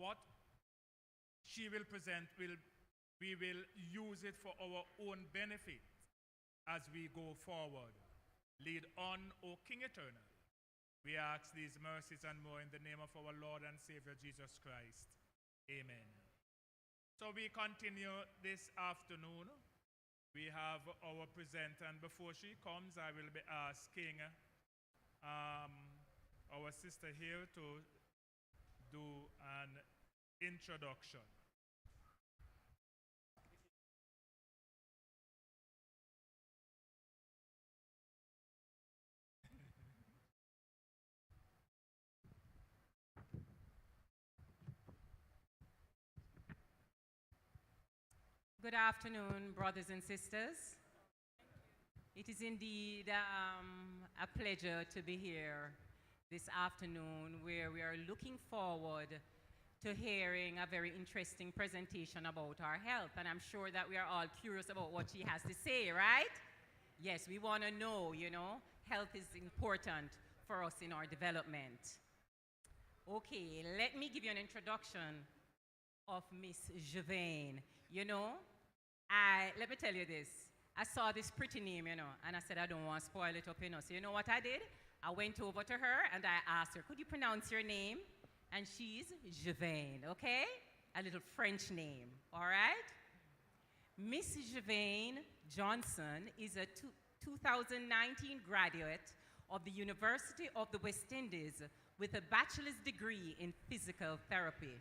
what she will present, we will use it for our own benefit as we go forward. Lead on, O King Eternal. We ask these mercies and more in the name of our Lord and Savior Jesus Christ. Amen. So we continue this afternoon. We have our presenter, and before she comes, I will be asking our sister here to do an introduction. Good afternoon, brothers and sisters. It is indeed a pleasure to be here this afternoon, where we are looking forward to hearing a very interesting presentation about our health. And I'm sure that we are all curious about what she has to say, right? Yes, we want to know, health is important for us in our development. Okay, let me give you an introduction of Miss Javaine. Let me tell you this. I saw this pretty name, and I said, I don't want to spoil it up, So you know what I did? I went over to her and I asked her, could you pronounce your name? And she's Javaine, okay? A little French name, all right? Miss Javaine Johnson is a 2019 graduate of the University of the West Indies with a bachelor's degree in physical therapy.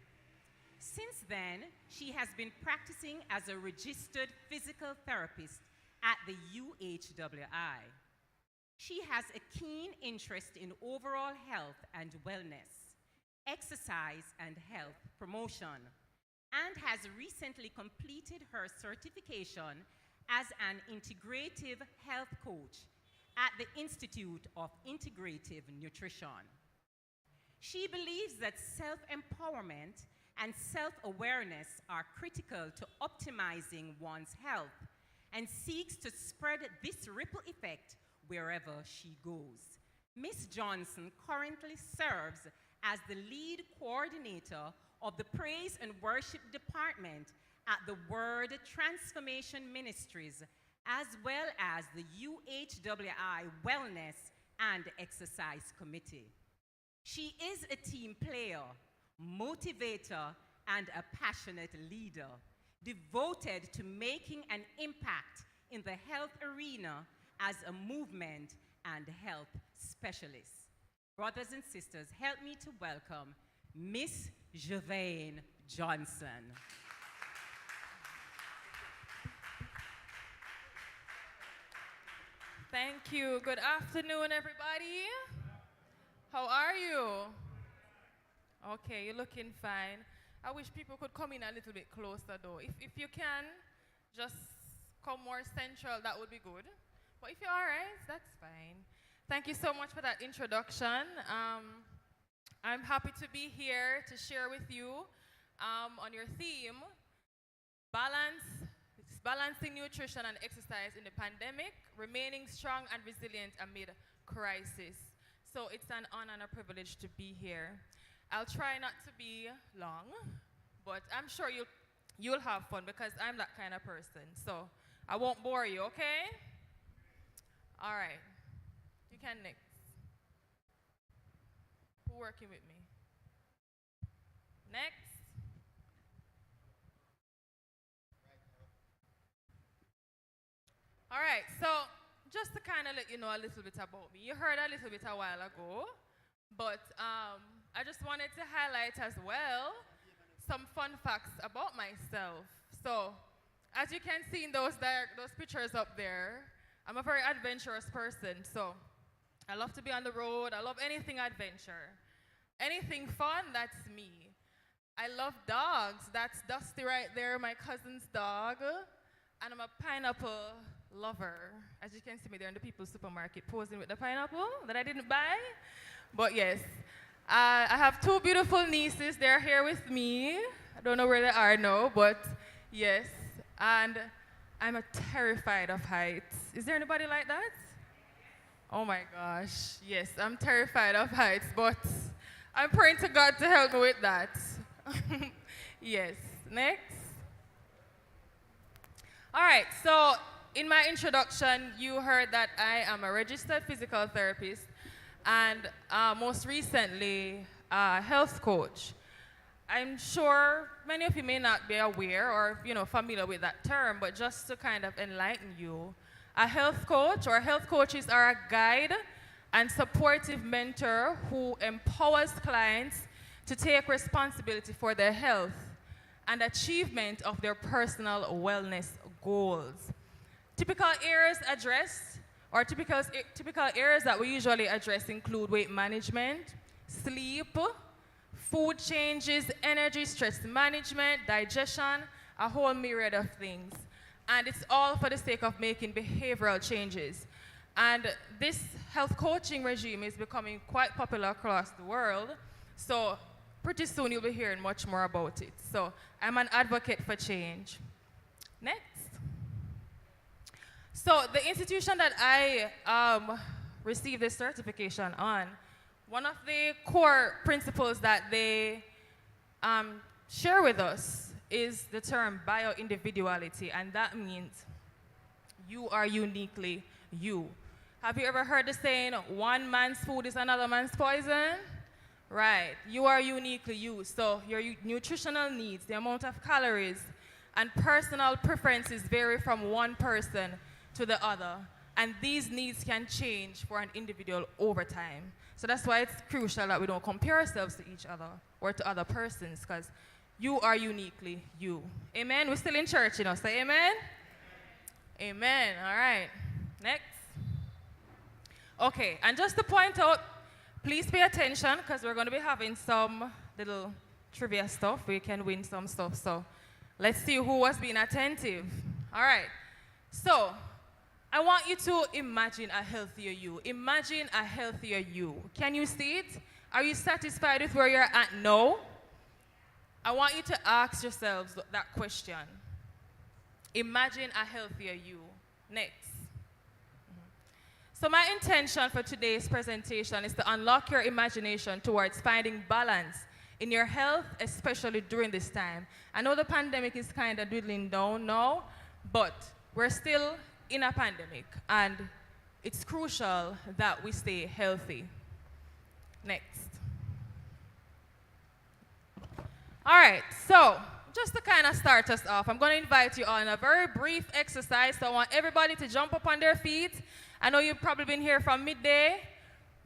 Since then, she has been practicing as a registered physical therapist at the UHWI. She has a keen interest in overall health and wellness, exercise and health promotion, and has recently completed her certification as an integrative health coach at the Institute of Integrative Nutrition. She believes that self-empowerment and self-awareness are critical to optimizing one's health and seeks to spread this ripple effect wherever she goes. Ms. Johnson currently serves as the lead coordinator of the Praise and Worship Department at the Word Transformation Ministries, as well as the UHWI Wellness and Exercise Committee. She is a team player, motivator, and a passionate leader, devoted to making an impact in the health arena as a movement and health specialist. Brothers and sisters, help me to welcome Miss Javaine Johnson. Thank you. Good afternoon, everybody. How are you? Okay, you're looking fine. I wish people could come in a little bit closer, though. If you can, just come more central, that would be good. But if you're all right, that's fine. Thank you so much for that introduction. I'm happy to be here to share with you on your theme, balancing nutrition and exercise in the pandemic, remaining strong and resilient amid crisis. So it's an honor and a privilege to be here. I'll try not to be long, but I'm sure you'll have fun because I'm that kind of person. So I won't bore you, okay? All right. You can next. Who's working with me? Next. All right, so just to kind of let you know a little bit about me. You heard a little bit a while ago, but I just wanted to highlight as well some fun facts about myself. So, as you can see in those pictures up there, I'm a very adventurous person. So, I love to be on the road. I love anything adventure. Anything fun, that's me. I love dogs. That's Dusty right there, my cousin's dog. And I'm a pineapple lover. As you can see me there in the People's Supermarket posing with the pineapple that I didn't buy. But yes, I have two beautiful nieces. They're here with me. I don't know where they are now, but yes. And I'm terrified of heights. Is there anybody like that? Oh my gosh. Yes, I'm terrified of heights, but I'm praying to God to help me with that. Yes. Next. All right. So in my introduction, you heard that I am a registered physical therapist and most recently a health coach. I'm sure many of you may not be aware or familiar with that term, but just to kind of enlighten you, a health coach or health coaches are a guide and supportive mentor who empowers clients to take responsibility for their health and achievement of their personal wellness goals. Typical areas addressed, or typical areas that we usually address include weight management, sleep, food changes, energy, stress management, digestion, a whole myriad of things. And it's all for the sake of making behavioral changes. And this health coaching regime is becoming quite popular across the world. So pretty soon you'll be hearing much more about it. So I'm an advocate for change. Next. So the institution that I received this certification on, one of the core principles that they share with us is the term bio-individuality, and that means you are uniquely you. Have you ever heard the saying, one man's food is another man's poison? Right, you are uniquely you. So your nutritional needs, the amount of calories, and personal preferences vary from one person to the other. And these needs can change for an individual over time. So that's why it's crucial that we don't compare ourselves to each other or to other persons, because you are uniquely you. Amen? We're still in church, Say amen? Amen. All right. Next. Okay, and just to point out, please pay attention, because we're going to be having some little trivia stuff. We can win some stuff. So let's see who was being attentive. All right. So I want you to imagine a healthier you. Imagine a healthier you. Can you see it? Are you satisfied with where you're at now? I want you to ask yourselves that question. Imagine a healthier you. Next. So my intention for today's presentation is to unlock your imagination towards finding balance in your health, especially during this time. I know the pandemic is kind of dwindling down now, but we're still in a pandemic, and it's crucial that we stay healthy. Next. All right, so just to kind of start us off, I'm going to invite you on a very brief exercise. So I want everybody to jump up on their feet. I know you've probably been here from midday,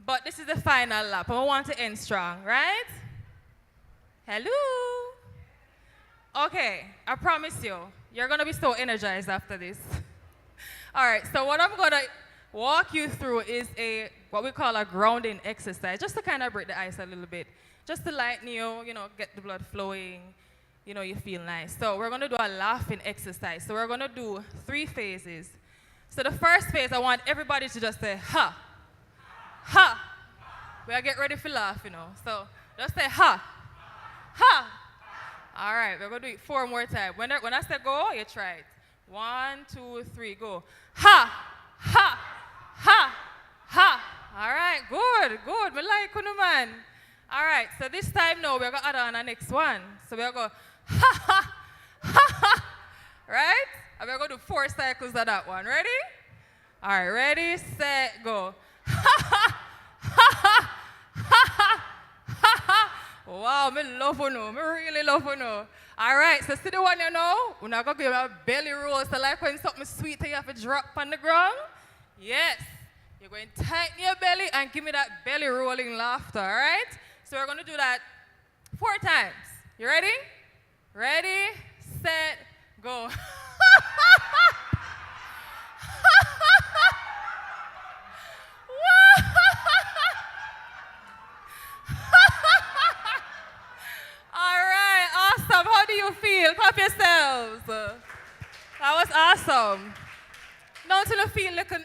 but this is the final lap. I want to end strong, right? Hello? Okay, I promise you, you're going to be so energized after this. All right, so what I'm going to walk you through is what we call a grounding exercise, just to kind of break the ice a little bit, just to lighten you, get the blood flowing, you feel nice. So we're going to do a laughing exercise. So we're going to do 3 phases. So the first phase, I want everybody to just say, ha, ha. We'll get ready for laugh, So just say, ha, ha. All right, we're going to do it 4 more times. When I say go, you try it. 1, 2, 3, go. Ha, ha, ha, ha. All right, good. Me like you, man. All right, so this time now, we're going to add on the next one. So we're going to ha, ha, ha, ha. Right? And we're going to do 4 cycles of that one. Ready? All right, ready, set, go. Ha, ha, ha, ha, ha, ha, ha, ha. Wow, me love you now. Me really love you now. All right, so see the one you know? We're not going to give a belly roll. So like when something sweet you have to drop on the ground? Yes. You're going to tighten your belly and give me that belly rolling laughter, all right? So we're going to do that 4 times. You ready? Ready, set, go. All right, awesome. How do you feel? Clap yourselves. That was awesome. Don't you feel looking,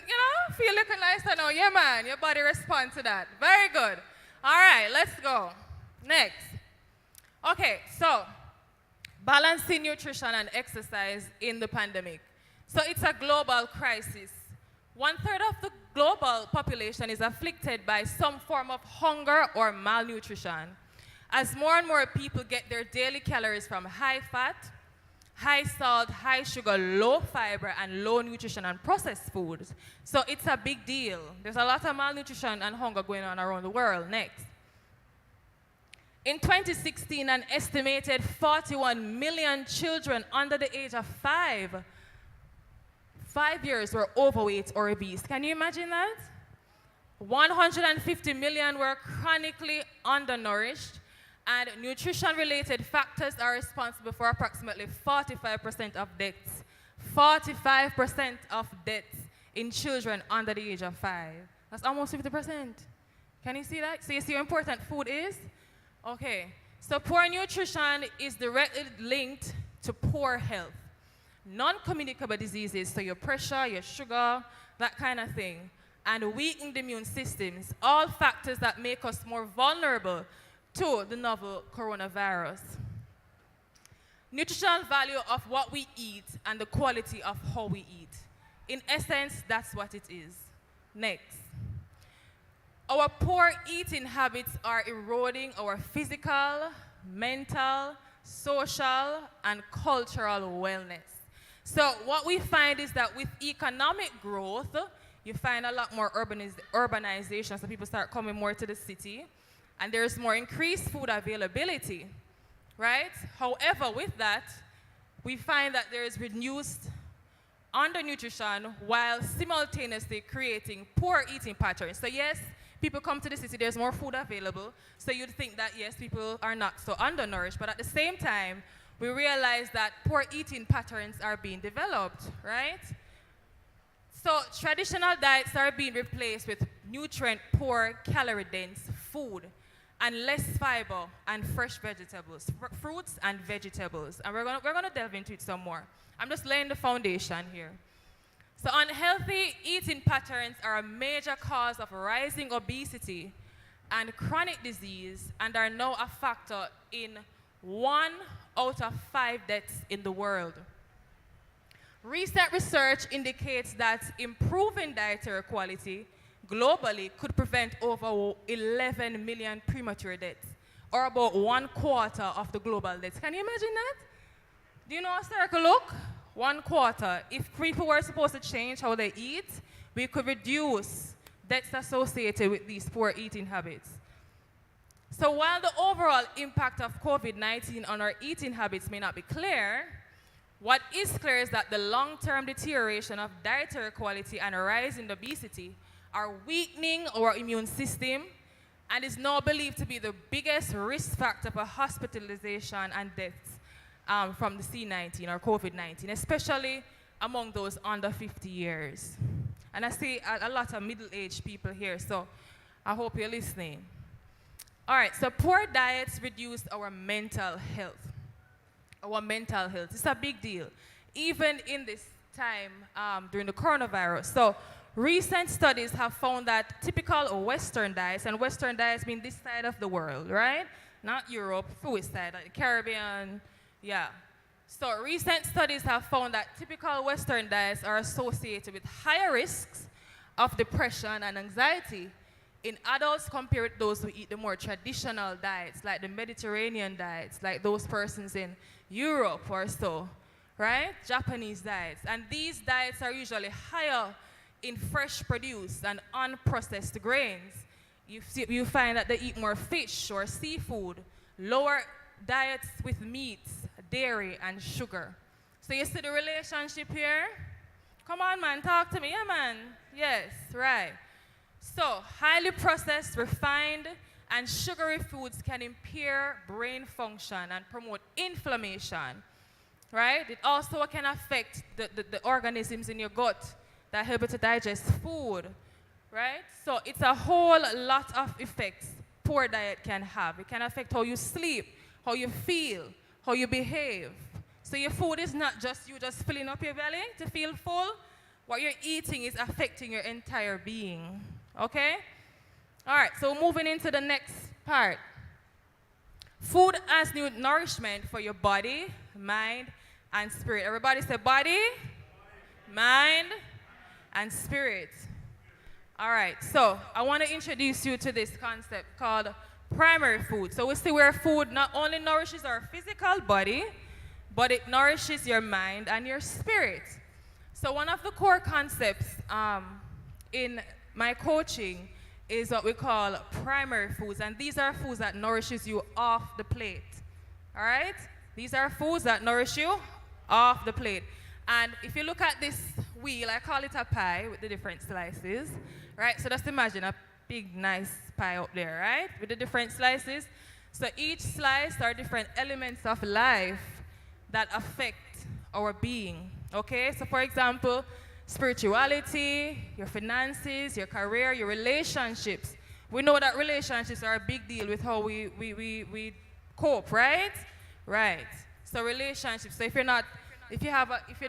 feel looking nicer now? Yeah, man. Your body responds to that. Very good. All right, let's go. Next. Okay, so balancing nutrition and exercise in the pandemic. So it's a global crisis. 1/3 of the global population is afflicted by some form of hunger or malnutrition. As more and more people get their daily calories from high fat, high salt, high sugar, low fiber, and low nutrition and processed foods. So it's a big deal. There's a lot of malnutrition and hunger going on around the world. Next. In 2016, an estimated 41 million children under the age of 5 years were overweight or obese. Can you imagine that? 150 million were chronically undernourished, and nutrition-related factors are responsible for approximately 45% of deaths. 45% of deaths in children under the age of 5. That's almost 50%. Can you see that? So you see how important food is? Okay. So poor nutrition is directly linked to poor health. Non-communicable diseases, so your pressure, your sugar, that kind of thing, and weakened immune systems, all factors that make us more vulnerable to the novel coronavirus. Nutritional value of what we eat and the quality of how we eat. In essence, that's what it is. Next. Our poor eating habits are eroding our physical, mental, social, and cultural wellness. So what we find is that with economic growth, you find a lot more urbanization, so people start coming more to the city, and there's more increased food availability, right? However, with that, we find that there is reduced undernutrition while simultaneously creating poor eating patterns. So yes, people come to the city, there's more food available, so you'd think that yes, people are not so undernourished, but at the same time, we realize that poor eating patterns are being developed, right? So traditional diets are being replaced with nutrient-poor, calorie-dense food and less fiber and fresh vegetables, fruits and vegetables. And we're gonna delve into it some more. I'm just laying the foundation here. So unhealthy eating patterns are a major cause of rising obesity and chronic disease and are now a factor in 1 out of 5 deaths in the world. Recent research indicates that improving dietary quality globally could prevent over 11 million premature deaths, or about 1/4 of the global deaths. Can you imagine that? Do you know a circle look? 1/4. If people were supposed to change how they eat, we could reduce deaths associated with these poor eating habits. So while the overall impact of COVID-19 on our eating habits may not be clear, what is clear is that the long-term deterioration of dietary quality and a rise in obesity are weakening our immune system and is now believed to be the biggest risk factor for hospitalization and deaths from the C19 or COVID-19, especially among those under 50 years. And I see a lot of middle-aged people here, so I hope you're listening. All right, so poor diets reduce our mental health. Our mental health. It's a big deal, even in this time during the coronavirus. So recent studies have found that typical Western diets, and Western diets mean this side of the world, right? Not Europe, food side, like the Caribbean, yeah. So recent studies have found that typical Western diets are associated with higher risks of depression and anxiety in adults compared with those who eat the more traditional diets, like the Mediterranean diets, like those persons in Europe or so, right? Japanese diets. And these diets are usually higher in fresh produce and unprocessed grains. You find that they eat more fish or seafood, lower diets with meats, dairy, and sugar. So you see the relationship here? Come on, man, talk to me. Yeah, man. Yes, right. So highly processed, refined, and sugary foods can impair brain function and promote inflammation, right? It also can affect the organisms in your gut that help you to digest food, right? So it's a whole lot of effects poor diet can have. It can affect how you sleep, how you feel, how you behave. So your food is not just you just filling up your belly to feel full. What you're eating is affecting your entire being, okay? All right, so moving into the next part. Food as new nourishment for your body, mind, and spirit. Everybody say body, mind, and spirit. All right, so I want to introduce you to this concept called primary food. So we see where food not only nourishes our physical body, but it nourishes your mind and your spirit. So one of the core concepts in my coaching is what we call primary foods, and these are foods that nourishes you off the plate. All right? These are foods that nourish you off the plate. And if you look at this wheel, I call it a pie with the different slices, right? So just imagine a big, nice pie up there, right? With the different slices. So each slice are different elements of life that affect our being, okay? So for example, spirituality, your finances, your career, your relationships. We know that relationships are a big deal with how we cope, right? Right. So relationships. So if you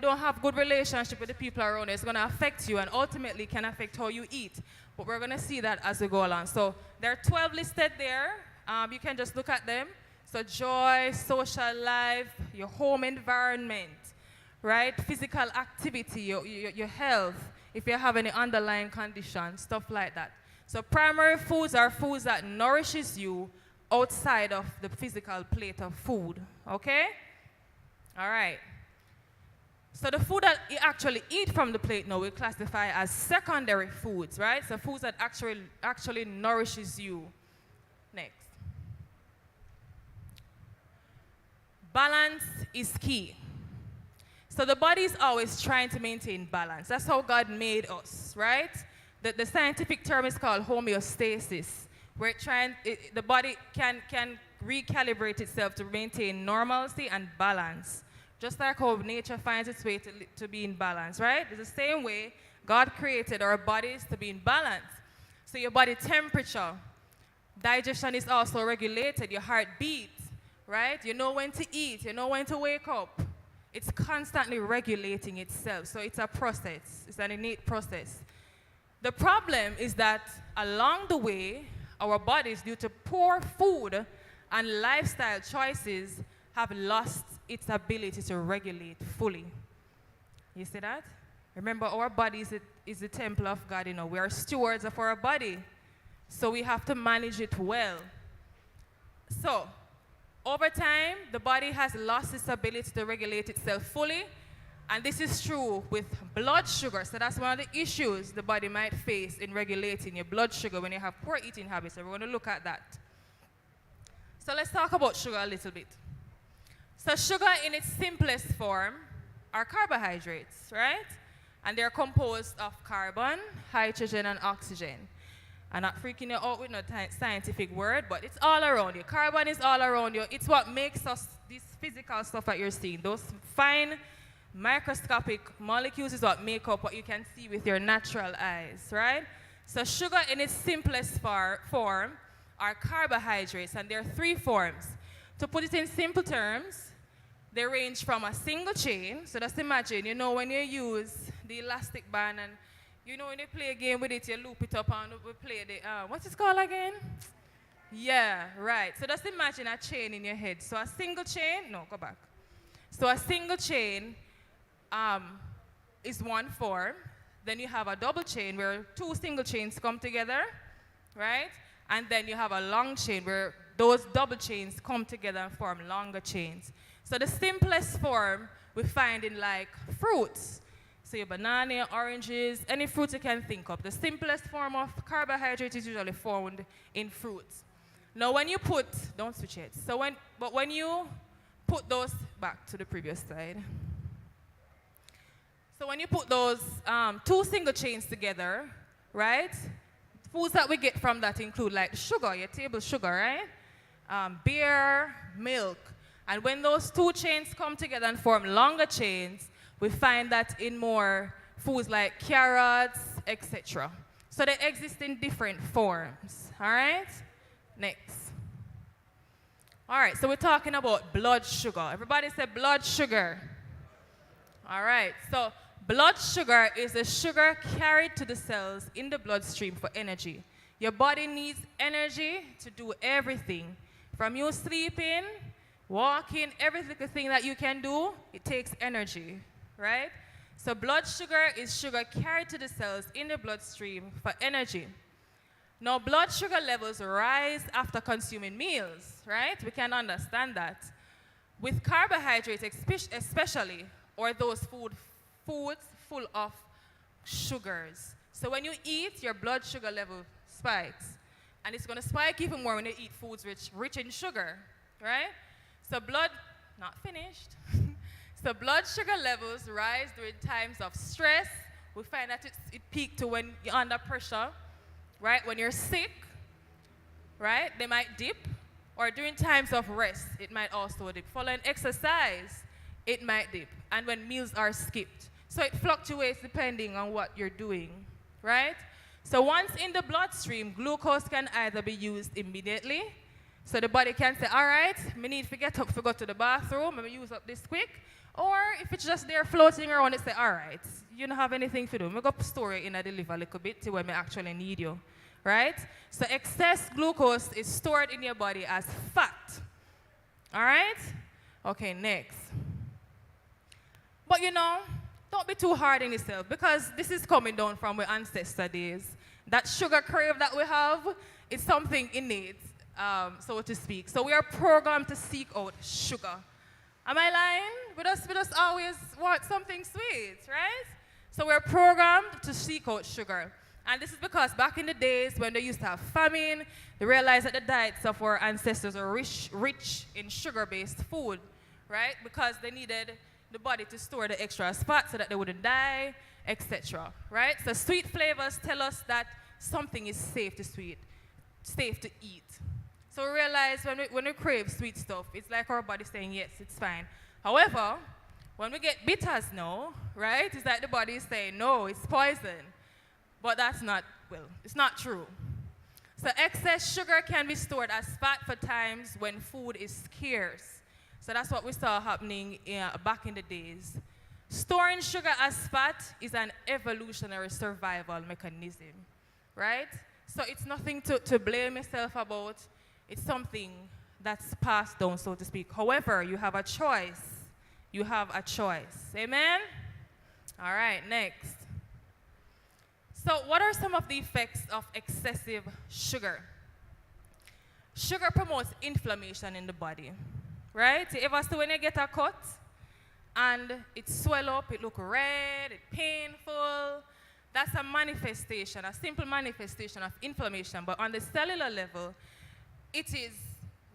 don't have good relationship with the people around you, it's going to affect you and ultimately can affect how you eat. But we're going to see that as we go along. So there are 12 listed there. You can just look at them. So joy, social life, your home environment, right? Physical activity, your health, if you have any underlying conditions, stuff like that. So primary foods are foods that nourishes you outside of the physical plate of food, okay? All right. So the food that you actually eat from the plate now we classify as secondary foods, right? So foods that actually nourishes you. Next. Balance is key. So the body is always trying to maintain balance. That's how God made us, right? The scientific term is called homeostasis, where the body can recalibrate itself to maintain normalcy and balance. Just like how nature finds its way to be in balance, right? It's the same way God created our bodies to be in balance. So your body temperature, digestion is also regulated, your heart beats, right? You know when to eat, you know when to wake up. It's constantly regulating itself, so it's a process. It's an innate process. The problem is that along the way, our bodies, due to poor food and lifestyle choices, have lost its ability to regulate fully. You see that? Remember, our body is the temple of God. You know, we are stewards of our body, so we have to manage it well. So, over time, the body has lost its ability to regulate itself fully, and this is true with blood sugar. So that's one of the issues the body might face in regulating your blood sugar when you have poor eating habits. So we're going to look at that. So let's talk about sugar a little bit. So sugar in its simplest form are carbohydrates, right? And they're composed of carbon, hydrogen, and oxygen. I'm not freaking you out with no scientific word, but it's all around you. Carbon is all around you. It's what makes us, this physical stuff that you're seeing. Those fine microscopic molecules is what make up what you can see with your natural eyes, right? So sugar in its simplest form are carbohydrates, and there are three forms. To put it in simple terms, they range from a single chain. So just imagine, you know, when you use the elastic band and you know when you play a game with it, you loop it up and we play the, what's it called again? Yeah, right. So just imagine a chain in your head. So a single chain, no, go back. So a single chain is one form. Then you have a double chain where two single chains come together, right? And then you have a long chain where those double chains come together and form longer chains. So the simplest form we find in like fruits. So your banana, your oranges, any fruit you can think of. The simplest form of carbohydrate is usually found in fruits. Now when you put, don't switch it. So when you put those, back to the previous slide. So when you put those two single chains together, right? Foods that we get from that include like sugar, your table sugar, right? Beer, milk. And when those two chains come together and form longer chains, we find that in more foods like carrots, etc. So they exist in different forms, all right? Next. All right, so we're talking about blood sugar. Everybody say blood sugar. All right, so blood sugar is the sugar carried to the cells in the bloodstream for energy. Your body needs energy to do everything. From you sleeping, walking, every little thing that you can do, it takes energy, right? So blood sugar is sugar carried to the cells in the bloodstream for energy. Now, blood sugar levels rise after consuming meals, right? We can understand that. With carbohydrates especially, or those foods full of sugars. So when you eat, your blood sugar level spikes. And it's going to spike even more when you eat foods rich in sugar, right? So not finished. So blood sugar levels rise during times of stress. We find that it peaks to when you're under pressure, right? When you're sick, right? They might dip. Or during times of rest, it might also dip. Following exercise, it might dip. And when meals are skipped. So it fluctuates depending on what you're doing, right? So once in the bloodstream, glucose can either be used immediately. So the body can say, all right, me need to get up to go to the bathroom, and use up this quick. Or if it's just there floating around, it say, all right, you don't have anything to do. Me go store it in a liver a little bit to when me actually need you, right? So excess glucose is stored in your body as fat, all right? Okay, next. But don't be too hard on yourself, because this is coming down from our ancestor days. That sugar crave that we have is something innate, so to speak. So we are programmed to seek out sugar. Am I lying? We just always want something sweet, right? So we're programmed to seek out sugar. And this is because back in the days when they used to have famine, they realized that the diets of our ancestors are rich in sugar-based food, right? Because they needed the body to store the extra fat so that they wouldn't die, etc., right? So sweet flavors tell us that something is safe to eat. So we realize when we crave sweet stuff, it's like our body saying, yes, it's fine. However, when we get bitters now, right, it's like the body is saying, no, it's poison. But it's not true. So excess sugar can be stored as fat for times when food is scarce. So that's what we saw happening back in the days. Storing sugar as fat is an evolutionary survival mechanism, right? So it's nothing to blame yourself about. It's something that's passed down, so to speak. However, you have a choice. You have a choice. Amen? All right, next. So what are some of the effects of excessive sugar? Sugar promotes inflammation in the body, right? You ever see when you get a cut and it swell up, it look red, it's painful? That's a manifestation, a simple manifestation of inflammation. But on the cellular level, it is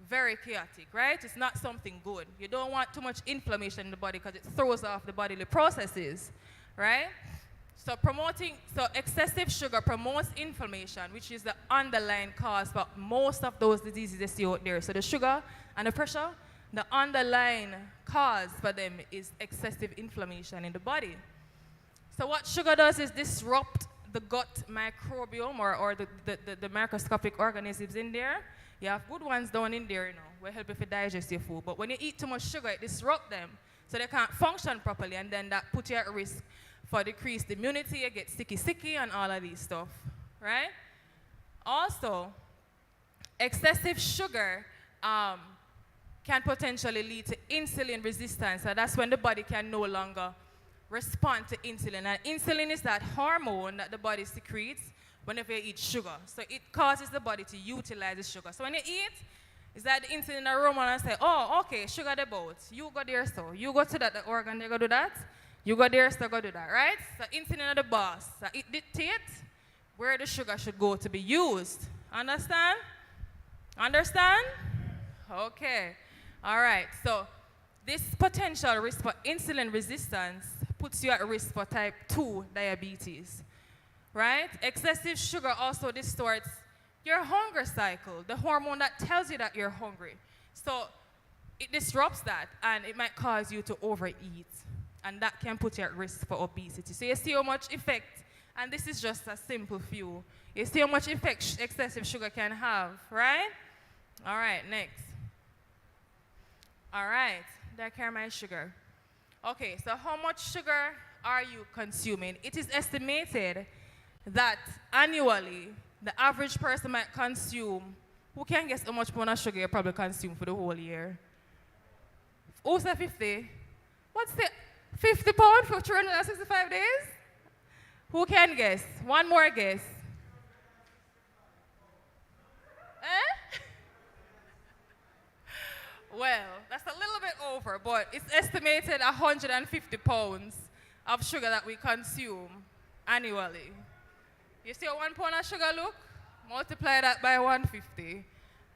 very chaotic, right? It's not something good. You don't want too much inflammation in the body because it throws off the bodily processes, right? So excessive sugar promotes inflammation, which is the underlying cause for most of those diseases you see out there. So the sugar and the pressure, the underlying cause for them is excessive inflammation in the body. So what sugar does is disrupt the gut microbiome or the microscopic organisms in there. You have good ones down in there, will help if you digest your food. But when you eat too much sugar, it disrupts them, so they can't function properly, and then that puts you at risk for decreased immunity. You get sicky and all of these stuff, right? Also, excessive sugar can potentially lead to insulin resistance. So that's when the body can no longer respond to insulin. And insulin is that hormone that the body secretes whenever you eat sugar. So it causes the body to utilize the sugar. So when you eat, it's like the insulin aroma and say, oh, okay, sugar the boat. You go there, so. You go to that the organ, they go do that. You go there, so go do that, right? So insulin is the boss. So it dictates where the sugar should go to be used. Understand? Understand? Okay. All right. So this potential risk for insulin resistance puts you at risk for type 2 diabetes, right? Excessive sugar also distorts your hunger cycle, the hormone that tells you that you're hungry. So it disrupts that, and it might cause you to overeat, and that can put you at risk for obesity. So you see how much effect, and this is just a simple few. You see how much effect excessive sugar can have, right? All right, next. All right, there carry my sugar. Okay, so how much sugar are you consuming? It is estimated that annually, the average person might consume, who can guess how much pound of sugar you probably consume for the whole year? Who said 50? What's the 50 pounds for 365 days? Who can guess? One more guess. Well, that's a little bit over, but it's estimated 150 pounds of sugar that we consume annually. You see what 1 pound of sugar look? Multiply that by 150,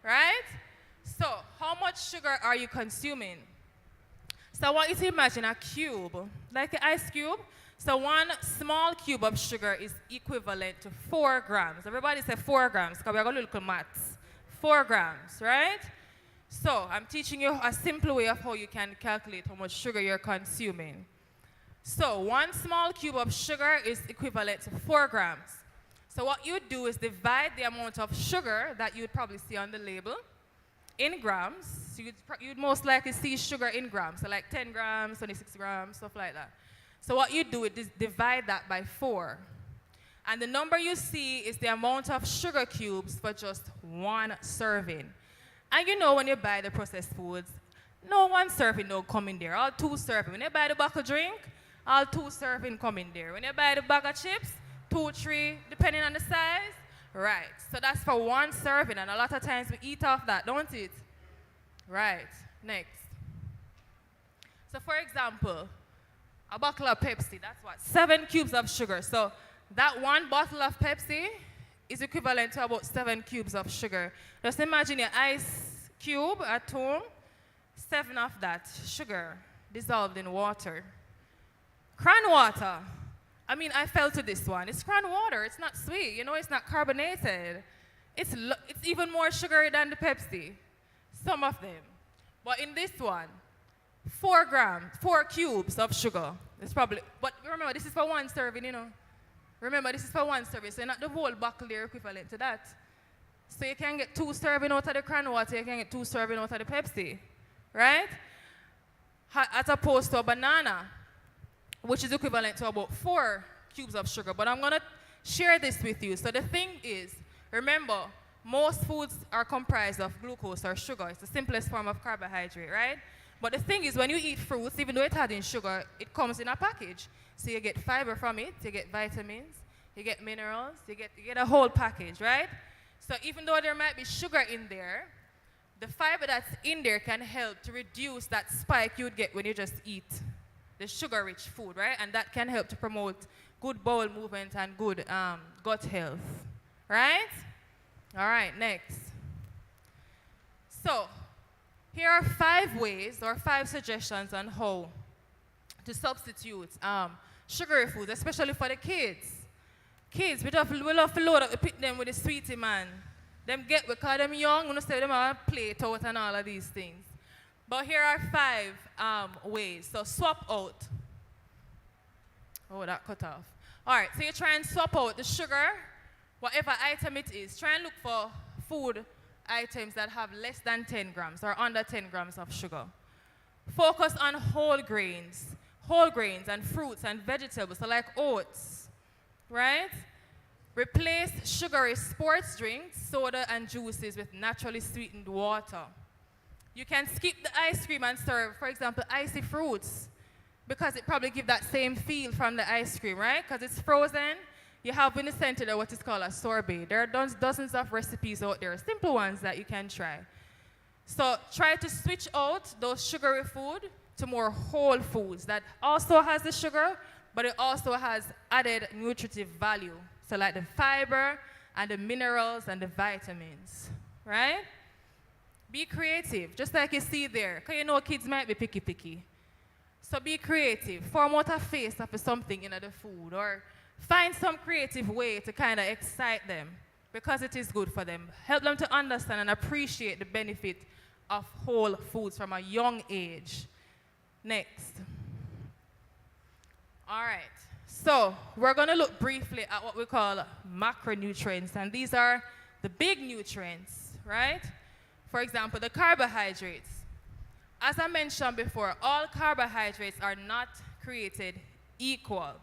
right? So, how much sugar are you consuming? So I want you to imagine a cube, like an ice cube. So one small cube of sugar is equivalent to 4 grams. Everybody say 4 grams, because we're going to look at maths. 4 grams, right? So I'm teaching you a simple way of how you can calculate how much sugar you're consuming. So 1 small cube of sugar is equivalent to 4 grams. So what you do is divide the amount of sugar that you'd probably see on the label in grams. So you'd most likely see sugar in grams, so like 10 grams, 26 grams, stuff like that. So what you do is divide that by 4. And the number you see is the amount of sugar cubes for just 1 serving. And you know when you buy the processed foods, no 1 serving don't come in there, all 2 serving. When you buy the bottle drink, all 2 serving come in there. When you buy the bag of chips, 2, 3, depending on the size. Right, so that's for 1 serving, and a lot of times we eat off that, don't it? Right, next. So for example, a bottle of Pepsi, that's what? 7 cubes of sugar. So that 1 bottle of Pepsi is equivalent to about 7 cubes of sugar. Just imagine your ice cube at home, 7 of that sugar dissolved in water. Cran water. I mean, I fell to this one. It's cran water. It's not sweet. You know, it's not carbonated. It's even more sugary than the Pepsi. Some of them. But in this one, 4 grams, 4 cubes of sugar. It's probably, but remember, this is for 1 serving, you know. Remember, this is for 1 serving, so not the whole bottle there equivalent to that. So you can get 2 serving out of the cran water, you can get 2 serving out of the Pepsi, right? As opposed to a banana, which is equivalent to about 4 cubes of sugar. But I'm going to share this with you. So the thing is, remember, most foods are comprised of glucose or sugar. It's the simplest form of carbohydrate, right? But the thing is, when you eat fruits, even though it has in sugar, it comes in a package. So you get fiber from it, you get vitamins, you get minerals, you get a whole package, right? So even though there might be sugar in there, the fiber that's in there can help to reduce that spike you would get when you just eat the sugar-rich food, right? And that can help to promote good bowel movement and good gut health, right? All right, next. So here are 5 ways or 5 suggestions on how to substitute sugary foods, especially for the kids. Kids, we love to load up, we pick them with the sweetie man. Them get, because them young, we don't say them are play it out and all of these things. But here are 5 ways. So swap out. Oh, that cut off. All right, so you try and swap out the sugar, whatever item it is. Try and look for food items that have less than 10 grams or under 10 grams of sugar. Focus on whole grains and fruits and vegetables, so like oats, right? Replace sugary sports drinks, soda, and juices with naturally sweetened water. You can skip the ice cream and serve, for example, icy fruits, because it probably gives that same feel from the ice cream, right? Because it's frozen. You have in the center there what is called a sorbet. There are dozens of recipes out there, simple ones that you can try. So try to switch out those sugary food to more whole foods that also has the sugar, but it also has added nutritive value. So like the fiber and the minerals and the vitamins, right? Be creative, just like you see there, because you know kids might be picky. So be creative, form out a face of something in the food, or find some creative way to kind of excite them, because it is good for them. Help them to understand and appreciate the benefit of whole foods from a young age. Next. All right. So we're going to look briefly at what we call macronutrients, and these are the big nutrients, right? For example, the carbohydrates. As I mentioned before, all carbohydrates are not created equal.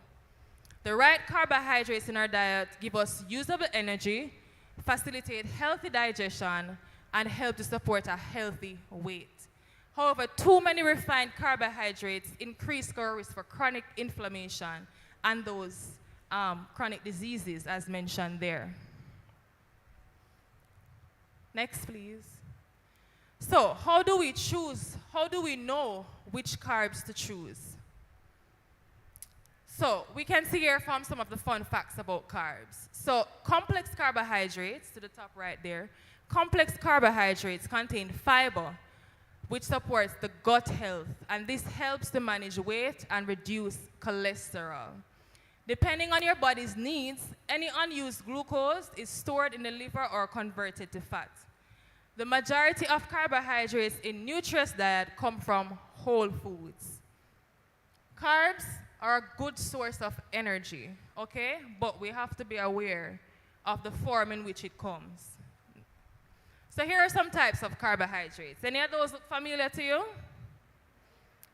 The right carbohydrates in our diet give us usable energy, facilitate healthy digestion, and help to support a healthy weight. However, too many refined carbohydrates increase our risk for chronic inflammation and those chronic diseases as mentioned there. Next, please. So, how do we choose? How do we know which carbs to choose? So, we can see here from some of the fun facts about carbs. So, complex carbohydrates, to the top right there, complex carbohydrates contain fiber, which supports the gut health, and this helps to manage weight and reduce cholesterol. Depending on your body's needs, any unused glucose is stored in the liver or converted to fat. The majority of carbohydrates in nutritious diet come from whole foods. Carbs are a good source of energy, okay? But we have to be aware of the form in which it comes. So here are some types of carbohydrates. Any of those look familiar to you?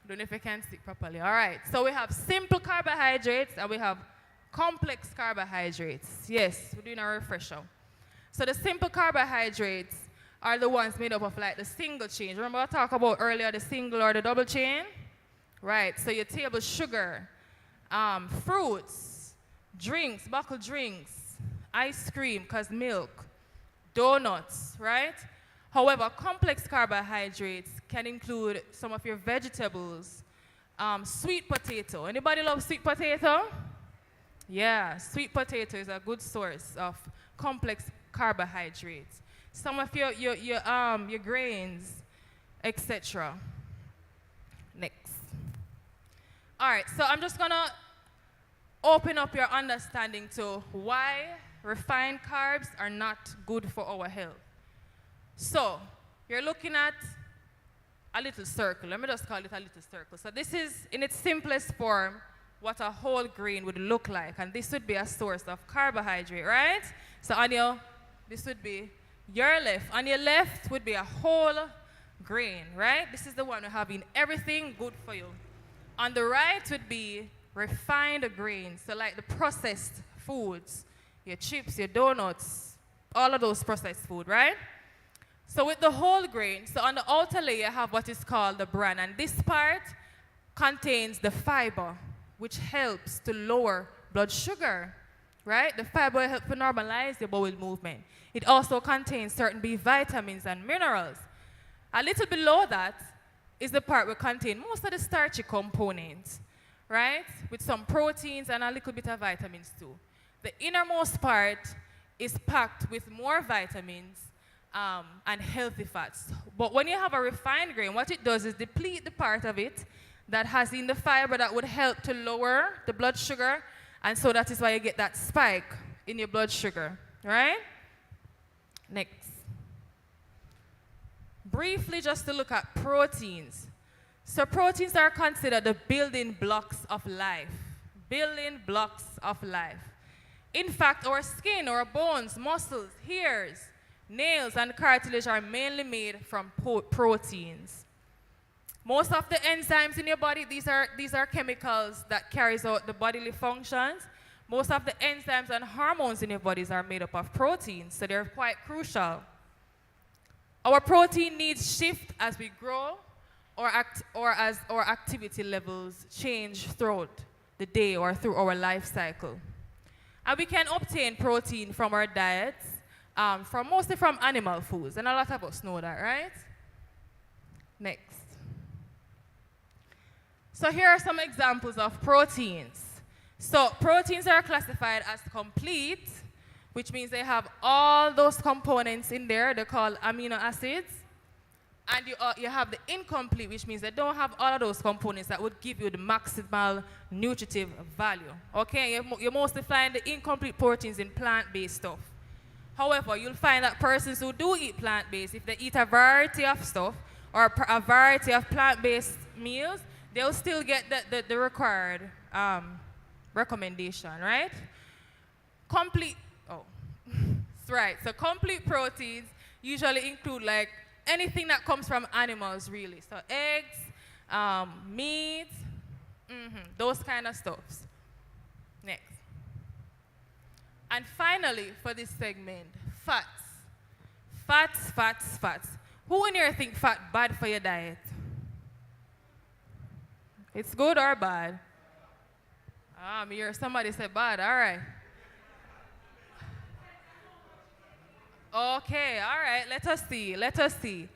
Don't know if I can see properly. All right, so we have simple carbohydrates and we have complex carbohydrates. Yes, we're doing a refresher. So the simple carbohydrates are the ones made up of like the single chain. Remember I talked about earlier the single or the double chain? Right, so your table sugar, fruits, drinks, bottled drinks, ice cream, because milk, donuts, right? However, complex carbohydrates can include some of your vegetables, sweet potato. Anybody love sweet potato? Yeah, sweet potato is a good source of complex carbohydrates. Some of your grains, etc. Next. All right, so I'm just gonna open up your understanding to why refined carbs are not good for our health. So, you're looking at a little circle. Let me just call it a little circle. So this is, in its simplest form, what a whole grain would look like. And this would be a source of carbohydrate, right? So on your, this would be your left. On your left would be a whole grain, right? This is the one we have in everything good for you. On the right would be refined grains. So like the processed foods, your chips, your donuts, all of those processed food, right? So with the whole grain, so on the outer layer you have what is called the bran, and this part contains the fiber, which helps to lower blood sugar, right? The fiber will help to normalize your bowel movement. It also contains certain B vitamins and minerals. A little below that is the part which contains most of the starchy components, right? With some proteins and a little bit of vitamins too. The innermost part is packed with more vitamins and healthy fats. But when you have a refined grain, what it does is deplete the part of it that has in the fiber that would help to lower the blood sugar, and so that is why you get that spike in your blood sugar, right? Next. Briefly, just to look at proteins. So proteins are considered the building blocks of life. Building blocks of life. In fact, our skin, our bones, muscles, hairs, nails, and cartilage are mainly made from proteins. Most of the enzymes in your body, these are chemicals that carries out the bodily functions. Most of the enzymes and hormones in your bodies are made up of proteins, so they're quite crucial. Our protein needs shift as we grow or as our activity levels change throughout the day or through our life cycle. And we can obtain protein from our diets, mostly from animal foods, and a lot of us know that, right? Next. So here are some examples of proteins. So proteins are classified as complete, which means they have all those components in there. They're called amino acids. And you have the incomplete, which means they don't have all of those components that would give you the maximal nutritive value. Okay, you mostly find the incomplete proteins in plant-based stuff. However, you'll find that persons who do eat plant-based, if they eat a variety of stuff or a variety of plant-based meals, they'll still get the required recommendation, right? Right, so complete proteins usually include like anything that comes from animals, really. So eggs, meat, those kind of stuffs. Next. And finally, for this segment, fats. Fats, fats, fats. Who in here think fat bad for your diet? It's good or bad? Me hear somebody say bad, all right. Okay, all right, let us see.